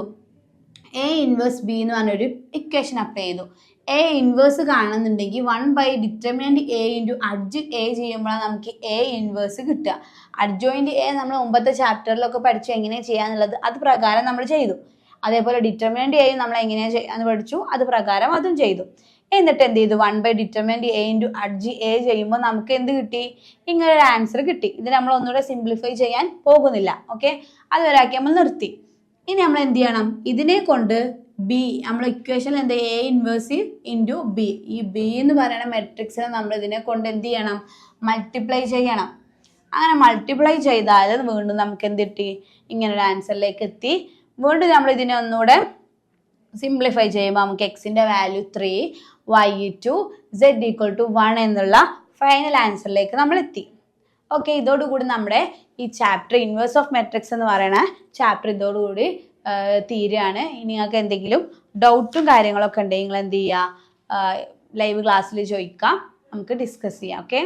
എ ഇൻവേഴ്സ് ബി എന്ന് പറഞ്ഞൊരു ഇക്വേഷൻ അപ്ലൈ ചെയ്തു. എ ഇൻവേഴ്സ് കാണുന്നുണ്ടെങ്കിൽ 1/ഡിറ്റർമിനന്റ് എ ഇൻറ്റു അഡ്ജ് എ ചെയ്യുമ്പോഴാണ് നമുക്ക് എ ഇൻവേഴ്സ് കിട്ടുക. അഡ്ജോയിൻറ്റ് എ നമ്മൾ മുമ്പത്തെ ചാപ്റ്ററിലൊക്കെ പഠിച്ചു എങ്ങനെ ചെയ്യാന്നുള്ളത്, അത് പ്രകാരം നമ്മൾ ചെയ്തു. അതേപോലെ ഡിറ്റർമിനന്റ് എയും നമ്മൾ എങ്ങനെയാണ് ചെയ്യാന്ന് പഠിച്ചു, അത് പ്രകാരം അതും ചെയ്തു. എന്നിട്ട് എന്ത് ചെയ്തു, 1/ഡിറ്റർമിനന്റ് എ ഇൻറ്റു അഡ്ജ് എ ചെയ്യുമ്പോൾ നമുക്ക് എന്ത് കിട്ടി, ഇങ്ങനെ ഒരു ആൻസർ കിട്ടി. ഇത് നമ്മൾ ഒന്നുകൂടെ സിംപ്ലിഫൈ ചെയ്യാൻ പോകുന്നില്ല. ഓക്കെ, അതുവരെയാക്കി നമ്മൾ നിർത്തി. ഇനി നമ്മൾ എന്ത് ചെയ്യണം, ഇതിനെ കൊണ്ട് ബി നമ്മൾ ഇക്വേഷൻ എന്താ, എ ഇൻവേഴ്സ് ഇൻറ്റു ബി, ഈ ബി എന്ന് പറയുന്ന മെട്രിക്സിനെ നമ്മൾ ഇതിനെ കൊണ്ട് എന്ത് ചെയ്യണം, മൾട്ടിപ്ലൈ ചെയ്യണം. അങ്ങനെ മൾട്ടിപ്ലൈ ചെയ്താൽ വീണ്ടും നമുക്ക് എന്ത് കിട്ടി, ഇങ്ങനെ ഒരു ആൻസറിലേക്ക് എത്തി. വീണ്ടും നമ്മൾ ഇതിനെ ഒന്നുകൂടെ സിംപ്ലിഫൈ ചെയ്യുമ്പോൾ നമുക്ക് എക്സിൻ്റെ value 3, y 2, z equal to 1 എന്നുള്ള ഫൈനൽ ആൻസറിലേക്ക് നമ്മൾ എത്തി. ഓക്കെ, ഇതോടുകൂടി നമ്മുടെ ഈ ചാപ്റ്റർ ഇൻവേഴ്സ് ഓഫ് മെട്രിക്സ് എന്ന് പറയുന്ന ചാപ്റ്റർ ഇതോടുകൂടി തീരുകയാണ്. ഇനി നിങ്ങൾക്ക് എന്തെങ്കിലും ഡൗട്ടും കാര്യങ്ങളൊക്കെ ഉണ്ടെങ്കിൽ നിങ്ങൾ എന്ത് ചെയ്യുക, ലൈവ് ക്ലാസ്സിൽ ചോദിക്കാം, നമുക്ക് ഡിസ്കസ് ചെയ്യാം. ഓക്കെ.